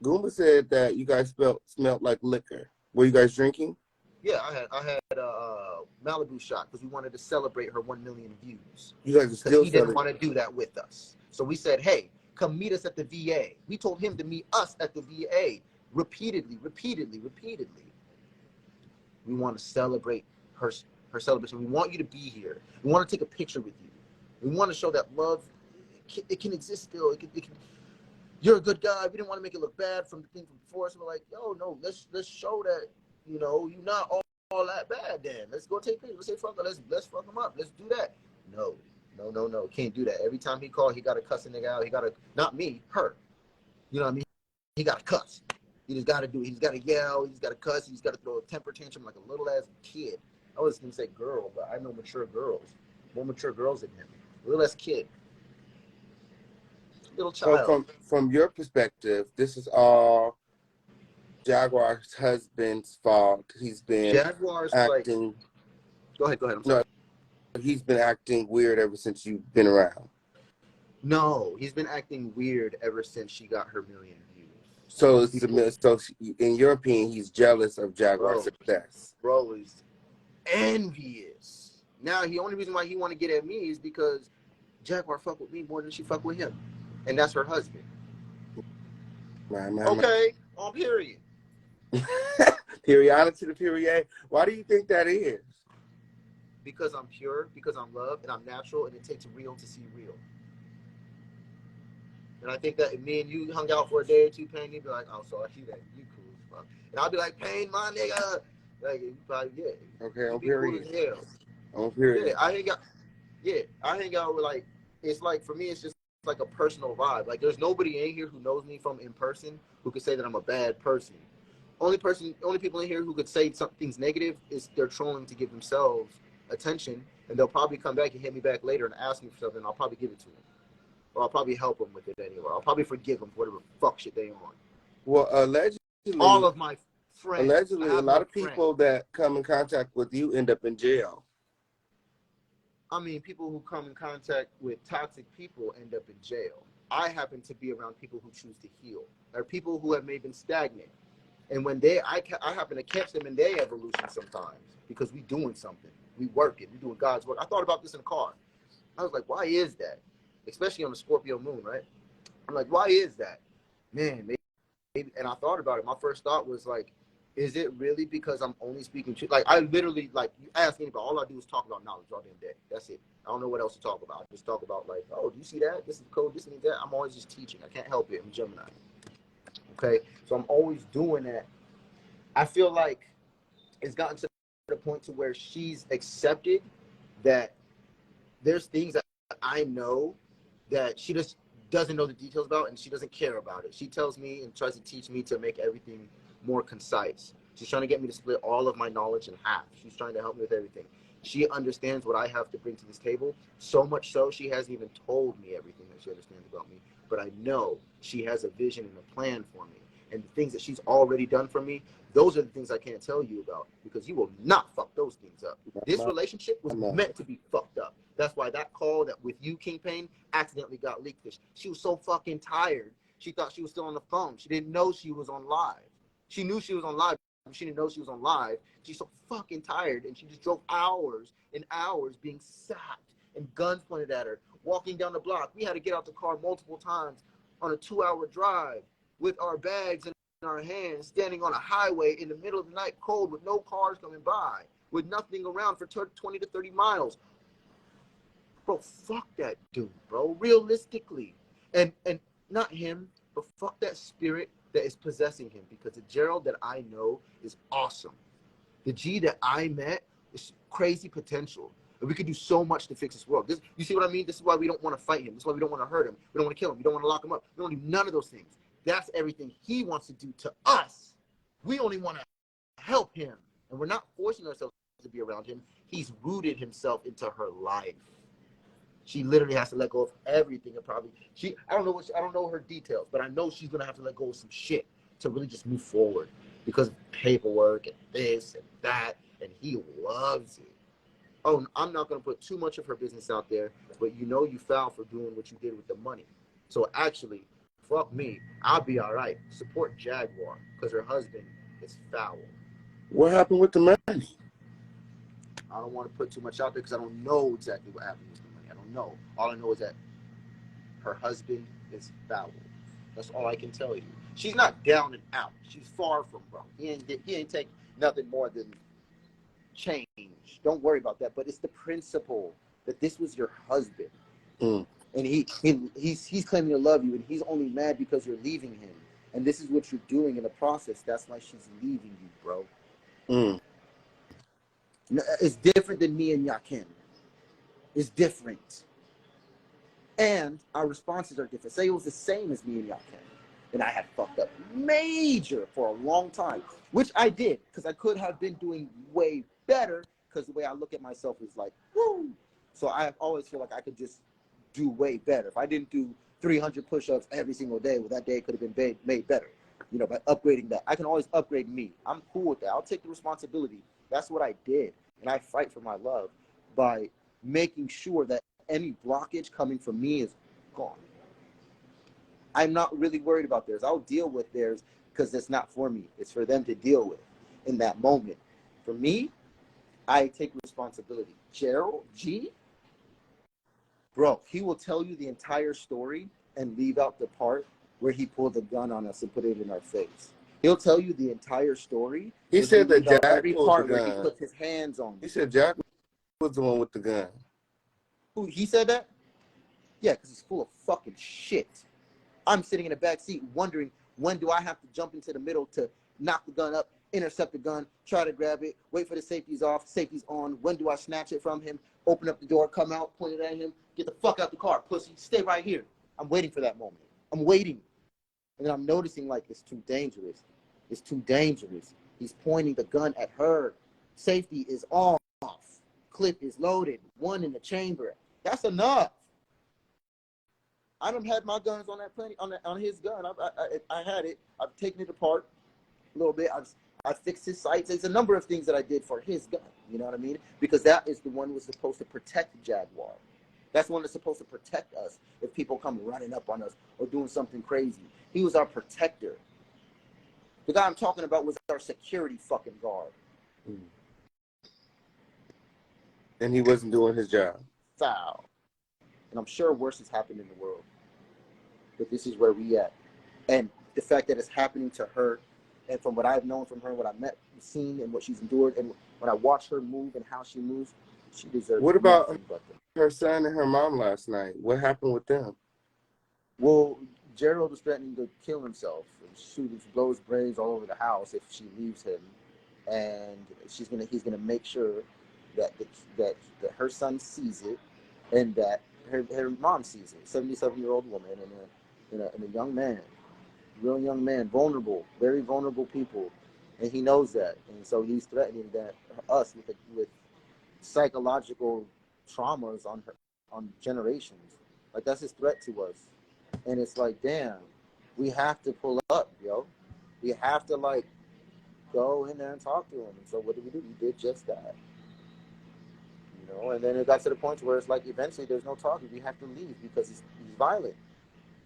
Goomba said that you guys smelled like liquor. Were you guys drinking? Yeah, I had a Malibu shot because we wanted to celebrate her 1 million views. You guys are Because still he didn't selling. want to do that with us. So we said, hey, come meet us at the VA. We told him to meet us at the VA repeatedly. We want to celebrate her celebration. We want you to be here. We want to take a picture with you. We want to show that love, it can exist still. It can, you're a good guy. We didn't want to make it look bad from the thing from before. So we're like, yo, no, let's show that, you know, you're not all that bad then. Let's go take pictures. Let's say fuck it. Let's fuck him up. Let's do that. No. Can't do that. Every time he called, he got to cuss a nigga out. He got to, not me, her. You know what I mean? He got to cuss. He just got to do it. He's got to yell. He's got to cuss. He's got to throw a temper tantrum like a little ass kid. I was going to say girl, but I know mature girls. More mature girls than him. Little ass kid. Little child. So from your perspective, this is all Jaguar's husband's fault. He's been Jaguar's acting. like, go ahead. I'm sorry. No, he's been acting weird ever since you've been around. No, he's been acting weird ever since she got her 1 million views. So in your opinion, he's jealous of Jaguar's success. Bro is envious. Now, the only reason why he want to get at me is because Jaguar fuck with me more than she fuck with him. And that's her husband. Okay, on period. Periodicity to period. Why do you think that is? Because I'm pure, because I'm love, and I'm natural, and it takes real to see real. And I think that if me and you hung out for a day or two, Pain, you'd be like, oh, so I see that. You cool as fuck. And I'll be like, Pain, my nigga. Like, you probably, yeah. Okay, on period. period. On period. Yeah, I hang out with, like, it's like, for me, it's just like a personal vibe. Like, there's nobody in here who knows me from in person who could say that I'm a bad person. Only people in here who could say something's negative is they're trolling to give themselves attention, and they'll probably come back and hit me back later and ask me for something, and I'll probably give it to them. Or I'll probably help them with it anyway. I'll probably forgive them for whatever fuck shit they on. Well, allegedly, all of my friends. Allegedly, a lot of people that come in contact with you end up in jail. I mean, people who come in contact with toxic people end up in jail. I happen to be around people who choose to heal. There are people who have maybe been stagnant. And when I happen to catch them in their evolution sometimes because we doing something. We working. We doing God's work. I thought about this in the car. I was like, why is that? Especially on the Scorpio moon, right? I'm like, why is that? Man, maybe. And I thought about it. My first thought was like, is it really because I'm only speaking truth? Like, I literally, like, you ask anybody, all I do is talk about knowledge all damn day. That's it. I don't know what else to talk about. I just talk about, like, oh, do you see that? This is code, this and that. I'm always just teaching. I can't help it. I'm Gemini. Okay? So I'm always doing that. I feel like it's gotten to the point to where she's accepted that there's things that I know that she just doesn't know the details about, and she doesn't care about it. She tells me and tries to teach me to make everything more concise. She's trying to get me to split all of my knowledge in half. She's trying to help me with everything. She understands what I have to bring to this table, so much so she hasn't even told me everything that she understands about me. But I know she has a vision and a plan for me. And the things that she's already done for me, those are the things I can't tell you about, because you will not fuck those things up. This relationship was meant to be fucked up. That's why that call that with you, King Pain, accidentally got leaked. She was so fucking tired. She thought she was still on the phone. She didn't know she was on live. She knew she was on live, but she didn't know she was on live. She's so fucking tired, and she just drove hours and hours being sacked and guns pointed at her, walking down the block. We had to get out the car multiple times on a 2-hour drive with our bags in our hands, standing on a highway in the middle of the night, cold, with no cars coming by. with nothing around for 20 to 30 miles. Bro, fuck that dude, bro. Realistically. And not him, but fuck that spirit that is possessing him, because the Gerald that I know is awesome. The G that I met is crazy potential. And we could do so much to fix this world. You see what I mean? This is why we don't want to fight him. This is why we don't want to hurt him. We don't want to kill him. We don't want to lock him up. We don't do none of those things. That's everything he wants to do to us. We only want to help him. And we're not forcing ourselves to be around him. He's rooted himself into her life. She literally has to let go of everything. And probably I don't know her details, but I know she's gonna have to let go of some shit to really just move forward, because of paperwork and this and that, and he loves it. Oh, I'm not gonna put too much of her business out there, but you know you foul for doing what you did with the money. So actually, fuck me, I'll be all right. Support Jaguar, because her husband is foul. What happened with the money? I don't want to put too much out there because I don't know exactly what happened with the money. I don't know. All I know is that her husband is foul. That's all I can tell you. She's not down and out. She's far from broke. He ain't take nothing more than change. Don't worry about that. But it's the principle that this was your husband, and he's claiming to love you, and he's only mad because you're leaving him. And this is what you're doing in the process. That's why she's leaving you, bro. It's different than me and Yakin. It's different. And our responses are different. Say it was the same as me and Yakin, and I had fucked up major for a long time, which I did, because I could have been doing way better, because the way I look at myself is like, woo. So I always feel like I could just do way better. If I didn't do 300 push-ups every single day, well, that day could have been made better, by upgrading that. I can always upgrade me. I'm cool with that. I'll take the responsibility. That's what I did. And I fight for my love by making sure that any blockage coming from me is gone. I'm not really worried about theirs. I'll deal with theirs, because it's not for me. It's for them to deal with in that moment. For me, I take responsibility. Gerald, G, bro, he will tell you the entire story and leave out the part where he pulled the gun on us and put it in our face. He'll tell you the entire story. He said that Jack every pulled part the where he gun. puts his hands on me. He said Jack was the one with the gun. Who, he said that? Yeah, because he's full of fucking shit. I'm sitting in the back seat wondering, when do I have to jump into the middle to knock the gun up, intercept the gun, try to grab it, wait for the safeties off, safeties on. When do I snatch it from him, open up the door, come out, point it at him, get the fuck out the car, pussy, stay right here. I'm waiting for that moment. I'm waiting. And then I'm noticing, like, it's too dangerous. It's too dangerous. He's pointing the gun at her. Safety is off. Clip is loaded. One in the chamber. That's enough. I done had my guns on that plenty, on his gun. I had it. I've taken it apart a little bit. I fixed his sights. There's a number of things that I did for his gun. You know what I mean? Because that is the one who was supposed to protect Jaguar. That's the one that's supposed to protect us if people come running up on us or doing something crazy. He was our protector. The guy I'm talking about was our security fucking guard. And he wasn't doing his job. Foul. And I'm sure worse has happened in the world. But this is where we at. And the fact that it's happening to her, and from what I've known from her, what I've seen, and what she's endured, and when I watch her move and how she moves, she deserves. What about her son and her mom last night? What happened with them? Well, Gerald was threatening to kill himself and blow his brains all over the house if she leaves him, and he's gonna make sure that her son sees it, and that her mom sees it. 77-year-old woman and a young man, real young man, vulnerable, very vulnerable people, and he knows that, and so he's threatening that us with psychological traumas on generations. Like, that's his threat to us. And it's like, damn, we have to pull up, yo. We have to, like, go in there and talk to him. And so what did we do? We did just that. And then it got to the point where it's like, eventually there's no talking. We have to leave because he's violent.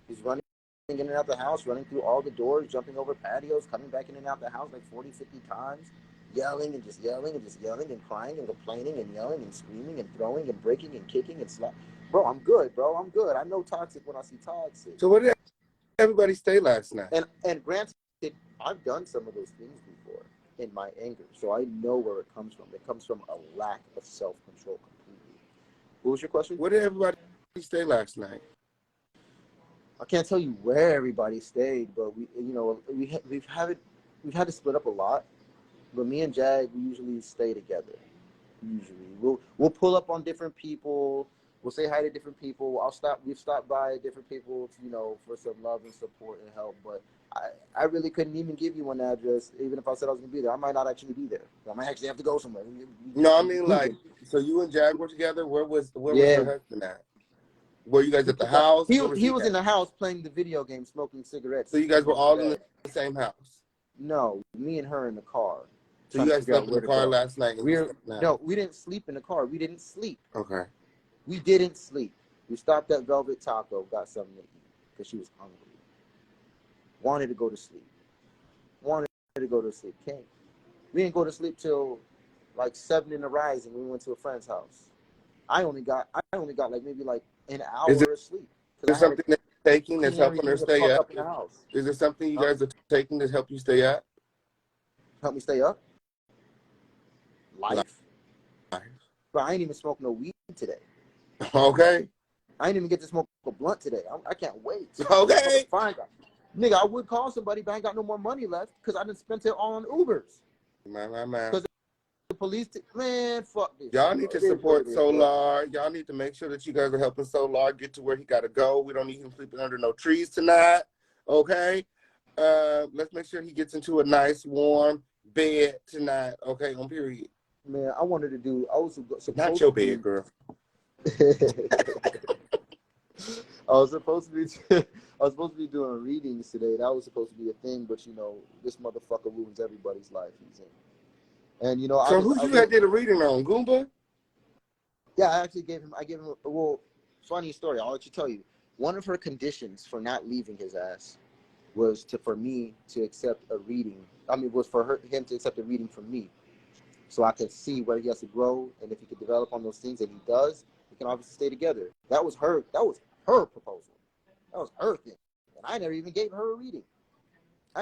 He's running in and out the house, running through all the doors, jumping over patios, coming back in and out the house like 40, 50 times, yelling and just yelling and just yelling and crying and complaining and yelling and screaming and throwing and breaking and kicking and slapping. Bro, I'm good, bro. I'm good. I know toxic when I see toxic. So where did everybody stay last night? And granted, I've done some of those things before. in my anger. So I know where it comes from. It comes from a lack of self-control completely. What was your question? Where did everybody stay last night? I can't tell you where everybody stayed, but we've had to split up a lot. But me and Jag, we usually stay together. Usually, we'll pull up on different people. We'll say hi to different people. We've stopped by different people, for some love and support and help. But I really couldn't even give you an address, even if I said I was gonna be there. I might not actually be there. I might actually have to go somewhere. No, I mean, like, so you and Jag were together. Where was your husband at? Were you guys at the house? He was in the house playing the video game, smoking cigarettes. So you guys were all in the same house? No, me and her in the car. So you guys slept in the car last night? No, we didn't sleep in the car. We didn't sleep. Okay. We didn't sleep. We stopped at Velvet Taco, got something to eat because she was hungry. Wanted to go to sleep. Came. We didn't go to sleep till like 7 in the rising. We went to a friend's house. I only got like maybe like an hour of sleep. Is there something that's taking that's helping her stay up? Is there something you guys are taking to help you stay up? Help me stay up? Life. But I ain't even smoked no weed today. Okay. I ain't even get to smoke a blunt today. I can't wait. Okay. Fine. Nigga, I would call somebody, but I ain't got no more money left because I done spent it all on Ubers. Man. Because the police, man, fuck this. Y'all need to support SOULAR. Y'all need to make sure that you guys are helping SOULAR get to where he got to go. We don't need him sleeping under no trees tonight. Okay? Let's make sure he gets into a nice, warm bed tonight. Okay? On period. Man, I was supposed Not your bed, girl. I was supposed to be doing readings today. That was supposed to be a thing, but this motherfucker ruins everybody's life he's in. And so who you did a reading on? Goomba? Yeah, I gave him funny story. I'll let you tell you. One of her conditions for not leaving his ass was for me to accept a reading. Was for him to accept a reading from me. So I could see where he has to grow, and if he could develop on those things, and he does, we can obviously stay together. That was her proposal. That was her thing. And I never even gave her a reading. I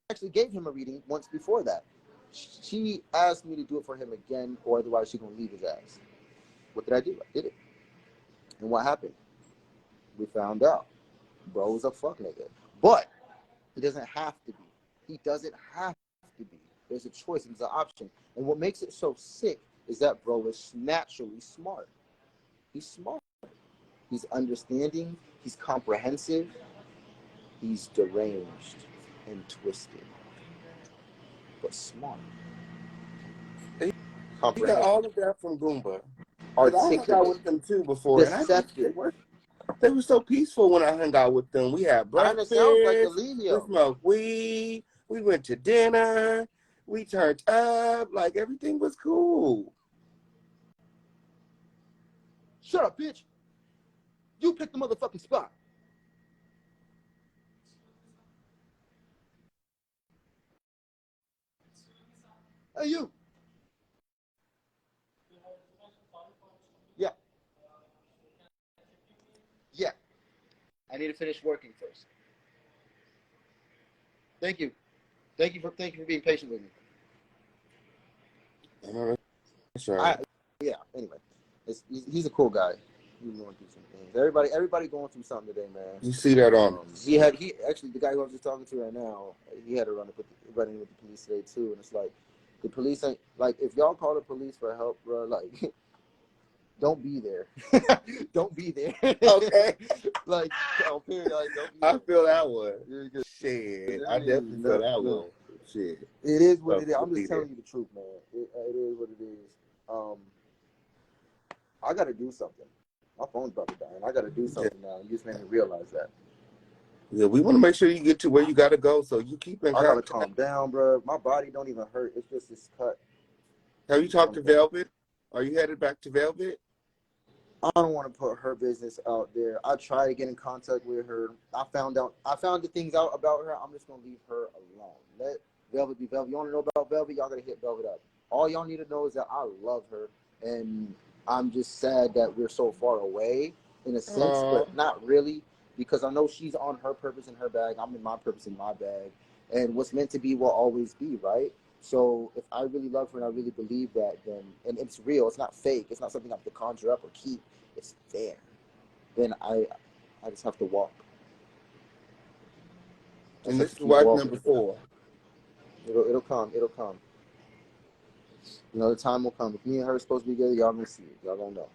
actually gave him a reading once before that. She asked me to do it for him again, or otherwise she's going to leave his ass. What did I do? I did it. And what happened? We found out. Bro was a fuck nigga. But he doesn't have to be. He doesn't have to be. There's a choice. There's an option. And what makes it so sick is that bro is naturally smart. He's smart. He's understanding. He's comprehensive. He's deranged and twisted. But smart. He got all of that from Goomba. I hung out with them too before. Deceptive. And they were so peaceful when I hung out with them. We had breakfast. We smoked weed. We went to dinner. We turned up. Like, everything was cool. Shut up, bitch. You picked the motherfucking spot. Hey, you. Yeah. Yeah. I need to finish working first. Thank you. Thank you for being patient with me. I know that's right. Anyway, he's a cool guy. He's going through some things. Everybody going through something today, man. You see that on him. He actually, the guy who I was just talking to right now, he had to run in with the police today too. And it's like, the police ain't, like, if y'all call the police for help, bro, like, don't be there. Don't be there. Okay. Like, don't be there. I feel that one. Shit. I definitely feel that one. Shit. It is what it is. I'm just telling you the truth, man. It is what it is. I got to do something. My phone's about to die, and I got to do something now. You just made me realize that. Yeah, we want to make sure you get to where you got to go, so you keep in contact. I got to calm down, bro. My body don't even hurt. It's just this cut. Have you talked to Velvet? Are you headed back to Velvet? I don't want to put her business out there. I try to get in contact with her. I found the things out about her. I'm just going to leave her alone. Let Velvet be Velvet. You want to know about Velvet? Y'all got to hit Velvet up. All y'all need to know is that I love her, and I'm just sad that we're so far away in a sense, but not really, because I know she's on her purpose in her bag. I'm in my purpose in my bag, and what's meant to be will always be, right? So if I really love her and I really believe that, then, and it's real, it's not fake, it's not something I have to conjure up or keep, it's there. Then I just have to walk. And this is wife number 4. It'll come. It'll come. You know, the time will come. If me and her are supposed to be together, y'all gonna see it. Y'all gonna know.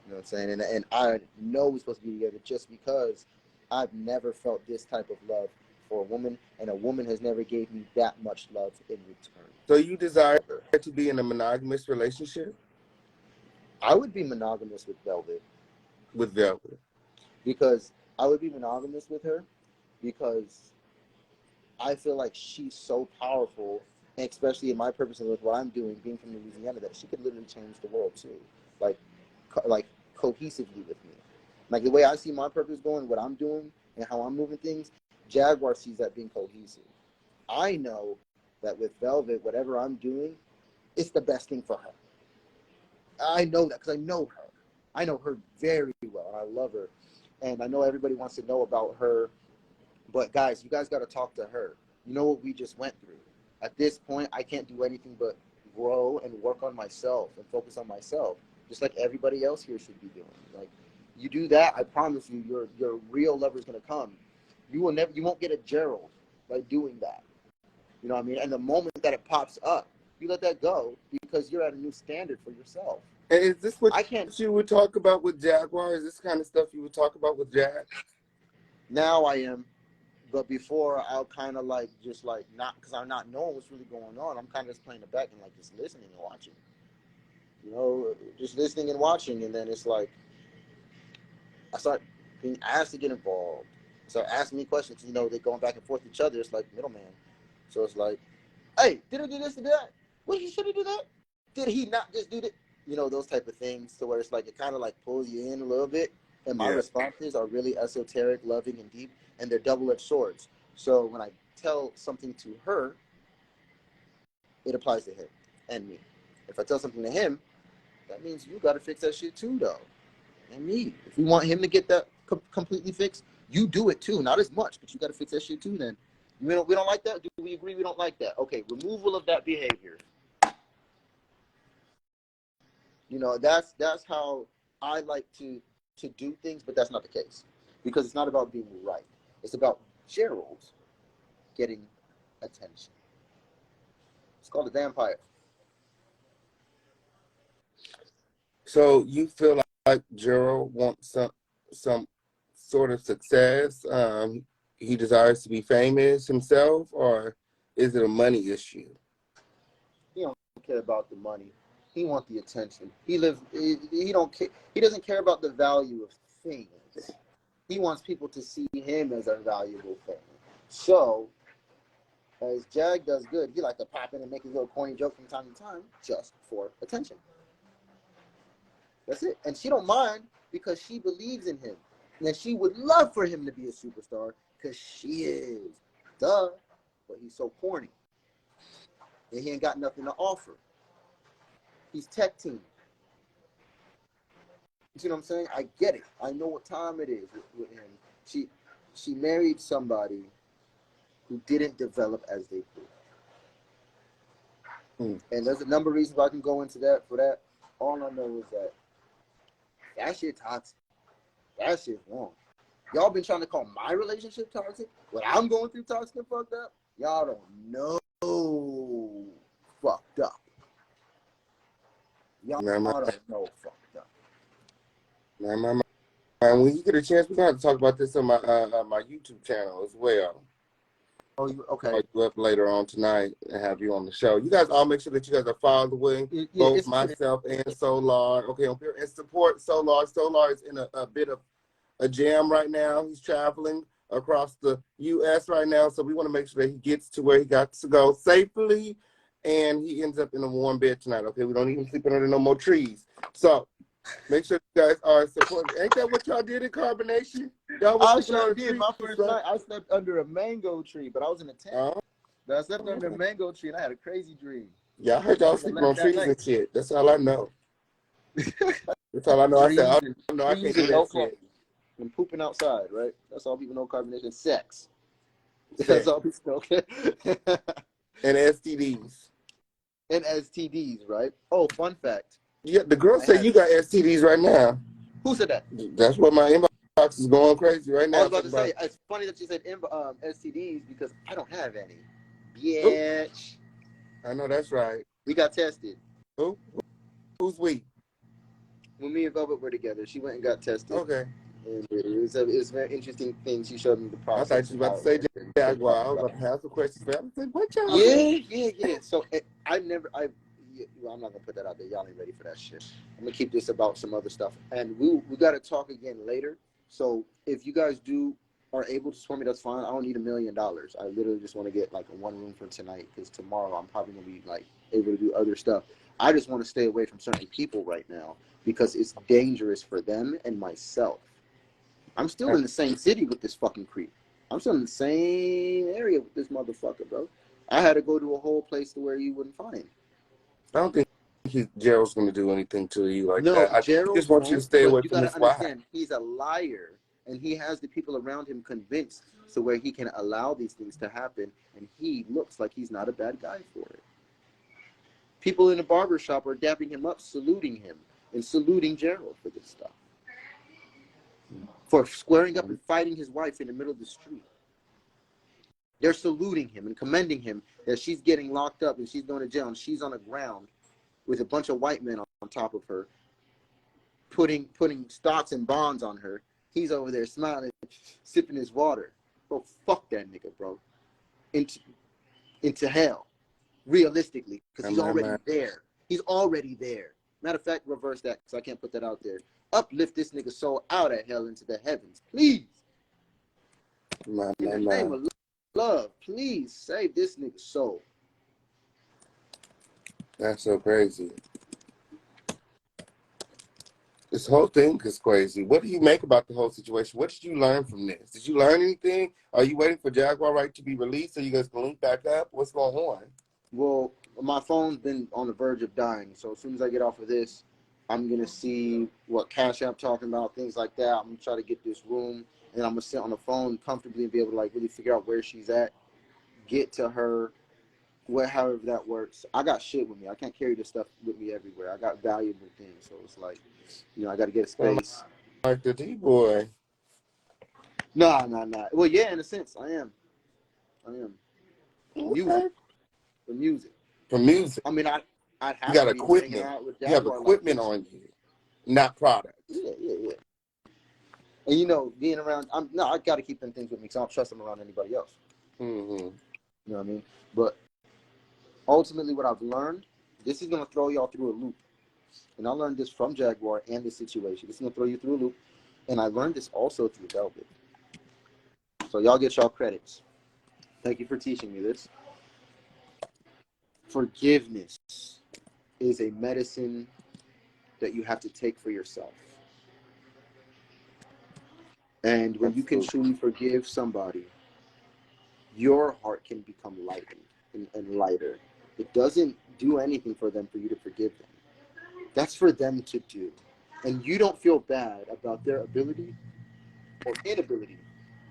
You know what I'm saying? And I know we're supposed to be together just because I've never felt this type of love for a woman, and a woman has never gave me that much love in return. So you desire to be in a monogamous relationship? I would be monogamous with Velvet. With Velvet. Because I would be monogamous with her because I feel like she's so powerful, and especially in my purpose and with what I'm doing, being from Louisiana, that she could literally change the world too. Like cohesively with me. Like the way I see my purpose going, what I'm doing, and how I'm moving things, Jaguar sees that being cohesive. I know that with Velvet, whatever I'm doing, it's the best thing for her. I know that because I know her. I know her very well. I love her. And I know everybody wants to know about her. But guys, you guys got to talk to her. You know what we just went through. At this point, I can't do anything but grow and work on myself and focus on myself, just like everybody else here should be doing. Like, you do that, I promise you, your real lover is gonna come. You won't get a Gerald by doing that. You know what I mean? And the moment that it pops up, you let that go because you're at a new standard for yourself. And is this what you would talk about with Jaguar? Is this kind of stuff you would talk about with Jag? Now I am. But before, I'll kind of like, just like, not, because I'm not knowing what's really going on. I'm kind of just playing it back and like just listening and watching. You know, just listening and watching. And then it's like, I start being asked to get involved. So asking me questions, you know, they're going back and forth with each other. It's like middleman. So it's like, hey, did I do this and that? What, should he do that? Did he not just do that? You know, those type of things. So where it's like, it kind of like pulls you in a little bit. And my responses are really esoteric, loving, and deep. And they're double-edged swords. So when I tell something to her, it applies to him and me. If I tell something to him, that means you got to fix that shit too, though. And me. If you want him to get that completely fixed, you do it too. Not as much, but you got to fix that shit too then. We don't like that? Do we agree we don't like that? Okay, removal of that behavior. You know, that's how I like to do things, but that's not the case. Because it's not about being right. It's about Gerald getting attention. It's called a vampire. So you feel like Gerald wants some sort of success? He desires to be famous himself, or is it a money issue? He don't care about the money. He wants the attention. He don't care. He doesn't care about the value of things. He wants people to see him as a valuable thing. So, as Jag does good, he like to pop in and make his little corny joke from time to time just for attention. That's it. And she don't mind because she believes in him. And she would love for him to be a superstar because she is. Duh. But he's so corny. And he ain't got nothing to offer. He's tech team. You see what I'm saying? I get it. I know what time it is with him. She married somebody who didn't develop as they could. And there's a number of reasons I can go into that for that. All I know is that shit toxic. That shit's wrong. Y'all been trying to call my relationship toxic? What I'm going through toxic and fucked up? Y'all don't know fucked up. Y'all don't know fucked up. Man, when you get a chance, we're gonna have to talk about this on my my YouTube channel as well. Oh, okay. I'll go up later on tonight and have you on the show. You guys all make sure that you guys are following both myself and SOULAR. Okay, and support SOULAR. SOULAR is in a bit of a jam right now. He's traveling across the U.S. right now, so we want to make sure that he gets to where he got to go safely, and he ends up in a warm bed tonight. Okay, we don't even sleep under no more trees. So make sure you guys are supporting. Ain't that what y'all did in Carbonation? I sure did. My first night, I slept under a mango tree, but I was in a tent. I slept under a mango tree, and I had a crazy dream. Yeah, I heard y'all sleeping on trees and shit. That's all I know. That's all I know. I said, oh, no, I can't do that shit. And pooping outside, right? That's all people know. Carbonation, sex. That's all people know. Okay. And STDs. And STDs, right? Oh, fun fact. Yeah, the girl said you got STDs right now. Who said that? That's what my inbox is going crazy right now. I was about to say, it's funny that you said STDs because I don't have any. Bitch. I know that's right. We got tested. Who? Who's we? When me and Velvet were together, she went and got tested. Okay. And it was a very interesting thing. She showed me the process. I thought you were about to say Jaguar. I was about to have some questions for him. I said, what y'all? Yeah. So I'm not gonna put that out there. Y'all ain't ready for that shit. I'm gonna keep this about some other stuff, and we got to talk again later. So if you guys are able to swim me, that's fine. I don't need $1 million. I literally just want to get like a one room for tonight because tomorrow I'm probably gonna be like able to do other stuff. I just want to stay away from certain people right now because it's dangerous for them and myself. I'm still in the same city with this fucking creep. I'm still in the same area with this motherfucker, bro. I had to go to a whole place to where you wouldn't find. I don't think Gerald's going to do anything to you like No, that. I Gerald just want you to stay away you from gotta his wife. understand, he's a liar, and he has the people around him convinced so where he can allow these things to happen, and he looks like he's not a bad guy for it. People in the barbershop are dapping him up, saluting him, and saluting Gerald for this stuff. For squaring up and fighting his wife in the middle of the street. They're saluting him and commending him that she's getting locked up and she's going to jail and she's on the ground with a bunch of white men on top of her, putting stocks and bonds on her. He's over there smiling, sipping his water. Bro, fuck that nigga, bro. Into hell, realistically, because he's already there. He's already there. Matter of fact, reverse that because I can't put that out there. Uplift this nigga's soul out of hell into the heavens, please. In the name of love, please save this nigga's soul. That's so crazy. This whole thing is crazy. What do you make about the whole situation? What did you learn from this? Did you learn anything? Are you waiting for Jaguar Wright to be released so you guys can link back up? What's going on? Well, my phone's been on the verge of dying, so as soon as I get off of this, I'm going to see what Cash App talking about, things like that. I'm going to try to get this room, and I'm going to sit on the phone comfortably and be able to like really figure out where she's at, get to her, however that works. I got shit with me. I can't carry this stuff with me everywhere. I got valuable things, so it's like, I got to get a space. Like the D-boy. Nah. Well, yeah, in a sense, I am. Okay. For music. I mean, I'd have you got to be equipment. Out with you have equipment on you, not product. Yeah. And being around, I got to keep them things with me because I don't trust them around anybody else. Mm-hmm. You know what I mean? But ultimately, what I've learned, this is gonna throw y'all through a loop. And I learned this from Jaguar and this situation. This is gonna throw you through a loop. And I learned this also through Velvet. So y'all get y'all credits. Thank you for teaching me this. Forgiveness is a medicine that you have to take for yourself. And when you can truly forgive somebody, your heart can become lightened and lighter. It doesn't do anything for them for you to forgive them. That's for them to do. And you don't feel bad about their ability or inability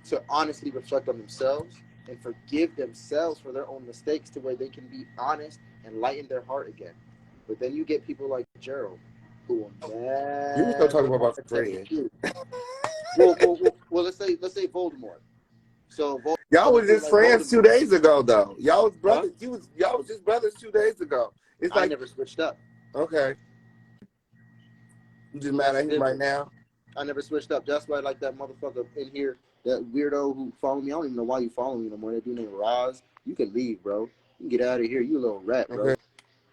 to honestly reflect on themselves and forgive themselves for their own mistakes to where they can be honest and lighten their heart again. But then you get people like Gerald who will never... You were still talking about Fred. Well, let's say Voldemort. So y'all was just friends 2 days ago, though. Y'all was brothers. Huh? Y'all was just brothers 2 days ago. It's like I never switched up. Okay. You just mad at him right now? I never switched up. That's why I like that motherfucker in here, that weirdo who followed me. I don't even know why you follow me no more. That dude named Roz. You can leave, bro. You can get out of here. You a little rat, bro. Okay.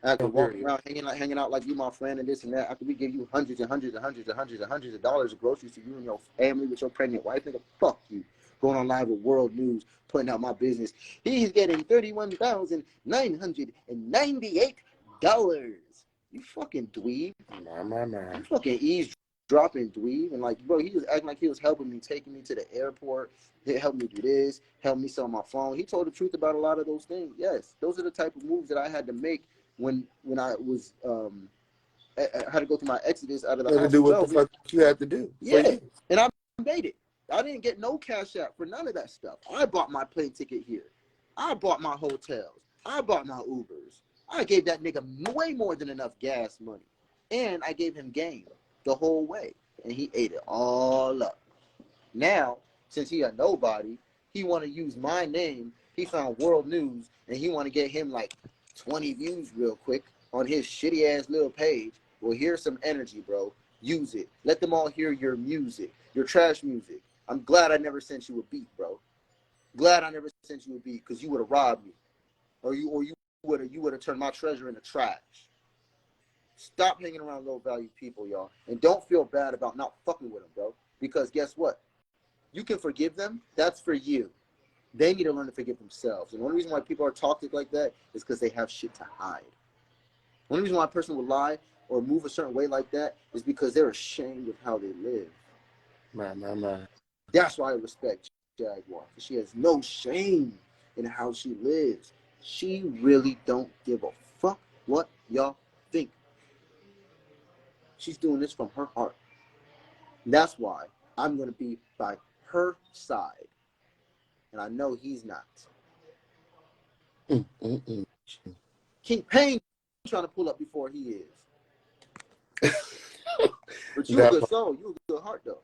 After walking around hanging out like you my friend and this and that, after we give you hundreds and hundreds and hundreds and hundreds and hundreds of dollars of groceries to you and your family with your pregnant wife, nigga, fuck you. Going on live with World News, putting out my business. He's getting $31,998. You fucking dweeb. My. You fucking eavesdropping dweeb. And like, bro, he was acting like he was helping me, taking me to the airport. He helped me do this, helped me sell my phone. He told the truth about a lot of those things. Yes, those are the type of moves that I had to make when I was I had to go through my exodus out of the house. To do what the fuck you had to do. Yeah, and I made it. I didn't get no cash out for none of that stuff. I bought my plane ticket here. I bought my hotels. I bought my Ubers. I gave that nigga way more than enough gas money. And I gave him game the whole way. And he ate it all up. Now, since he a nobody, he want to use my name. He found World News, and he want to get him like 20 views real quick on his shitty ass little page. Well, here's some energy, bro. Use it. Let them all hear your music, your trash music. I'm glad I never sent you a beat, bro. Glad I never sent you a beat, because you would have robbed me, or you would have turned my treasure into trash. Stop hanging around low value people, y'all, and don't feel bad about not fucking with them, bro. Because guess what? You can forgive them. That's for you. They need to learn to forgive themselves. And one reason why people are toxic like that is because they have shit to hide. One reason why a person would lie or move a certain way like that is because they're ashamed of how they live. Man. That's why I respect Jaguar. She has no shame in how she lives. She really don't give a fuck what y'all think. She's doing this from her heart. And that's why I'm going to be by her side. And I know he's not. King Payne trying to pull up before he is. But you a good soul. You a good heart, though.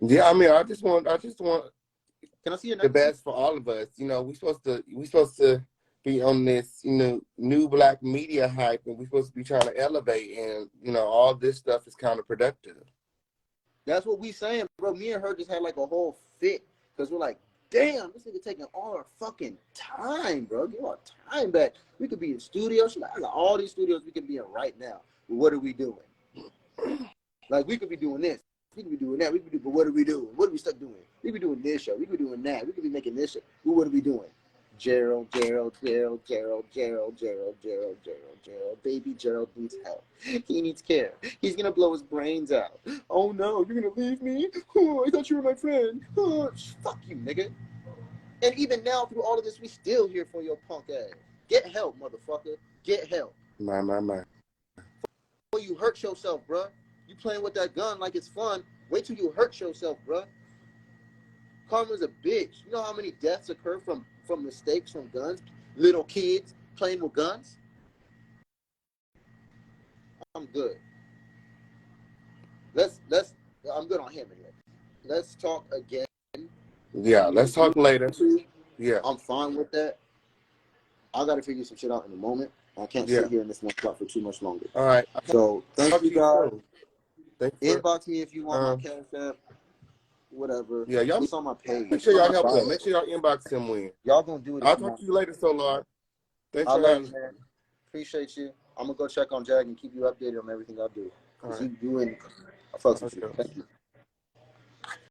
Yeah, I mean, I just want Can I see your the best for all of us. You know, we supposed to be on this, you know, new black media hype, and we're supposed to be trying to elevate, and you know, all this stuff is counterproductive. That's what we saying, bro. Me and her just had like a whole fit because we're like, damn, this nigga taking all our fucking time, bro. Give our time back. We could be in studios. She's like, I got all these studios we could be in right now. But what are we doing? Like, we could be doing this. We could be doing that. We could do, but what are we doing? What are we stuck doing? We could be doing this show. We could be doing that. We could be making this show. But what are we doing? Gerald. Baby Gerald needs help. He needs care. He's gonna blow his brains out. Oh no, you're gonna leave me? Oh, I thought you were my friend. Oh, fuck you, nigga. And even now, through all of this, we still here for your punk ass. Get help, motherfucker. Get help. My. Before you hurt yourself, bruh. You playing with that gun like it's fun. Wait till you hurt yourself, bruh. Karma's a bitch. You know how many deaths occur from mistakes from guns? Little kids playing with guns? I'm good. I'm good on him anyway. Let's talk again. Yeah, let's talk later. Yeah. I'm fine with that. I gotta figure some shit out in a moment. I can't sit here in this one spot for too much longer. All right. So thank you guys. Inbox me if you want my cash app. Whatever. Yeah, y'all. It's on my page. Make sure y'all help him. Make sure y'all inbox him when. Y'all gonna do it. I'll talk to you later, Solar. Thanks for having me. Appreciate you. I'm gonna go check on Jag and keep you updated on everything I do. All right. You doing? I fuck with you. Thank you.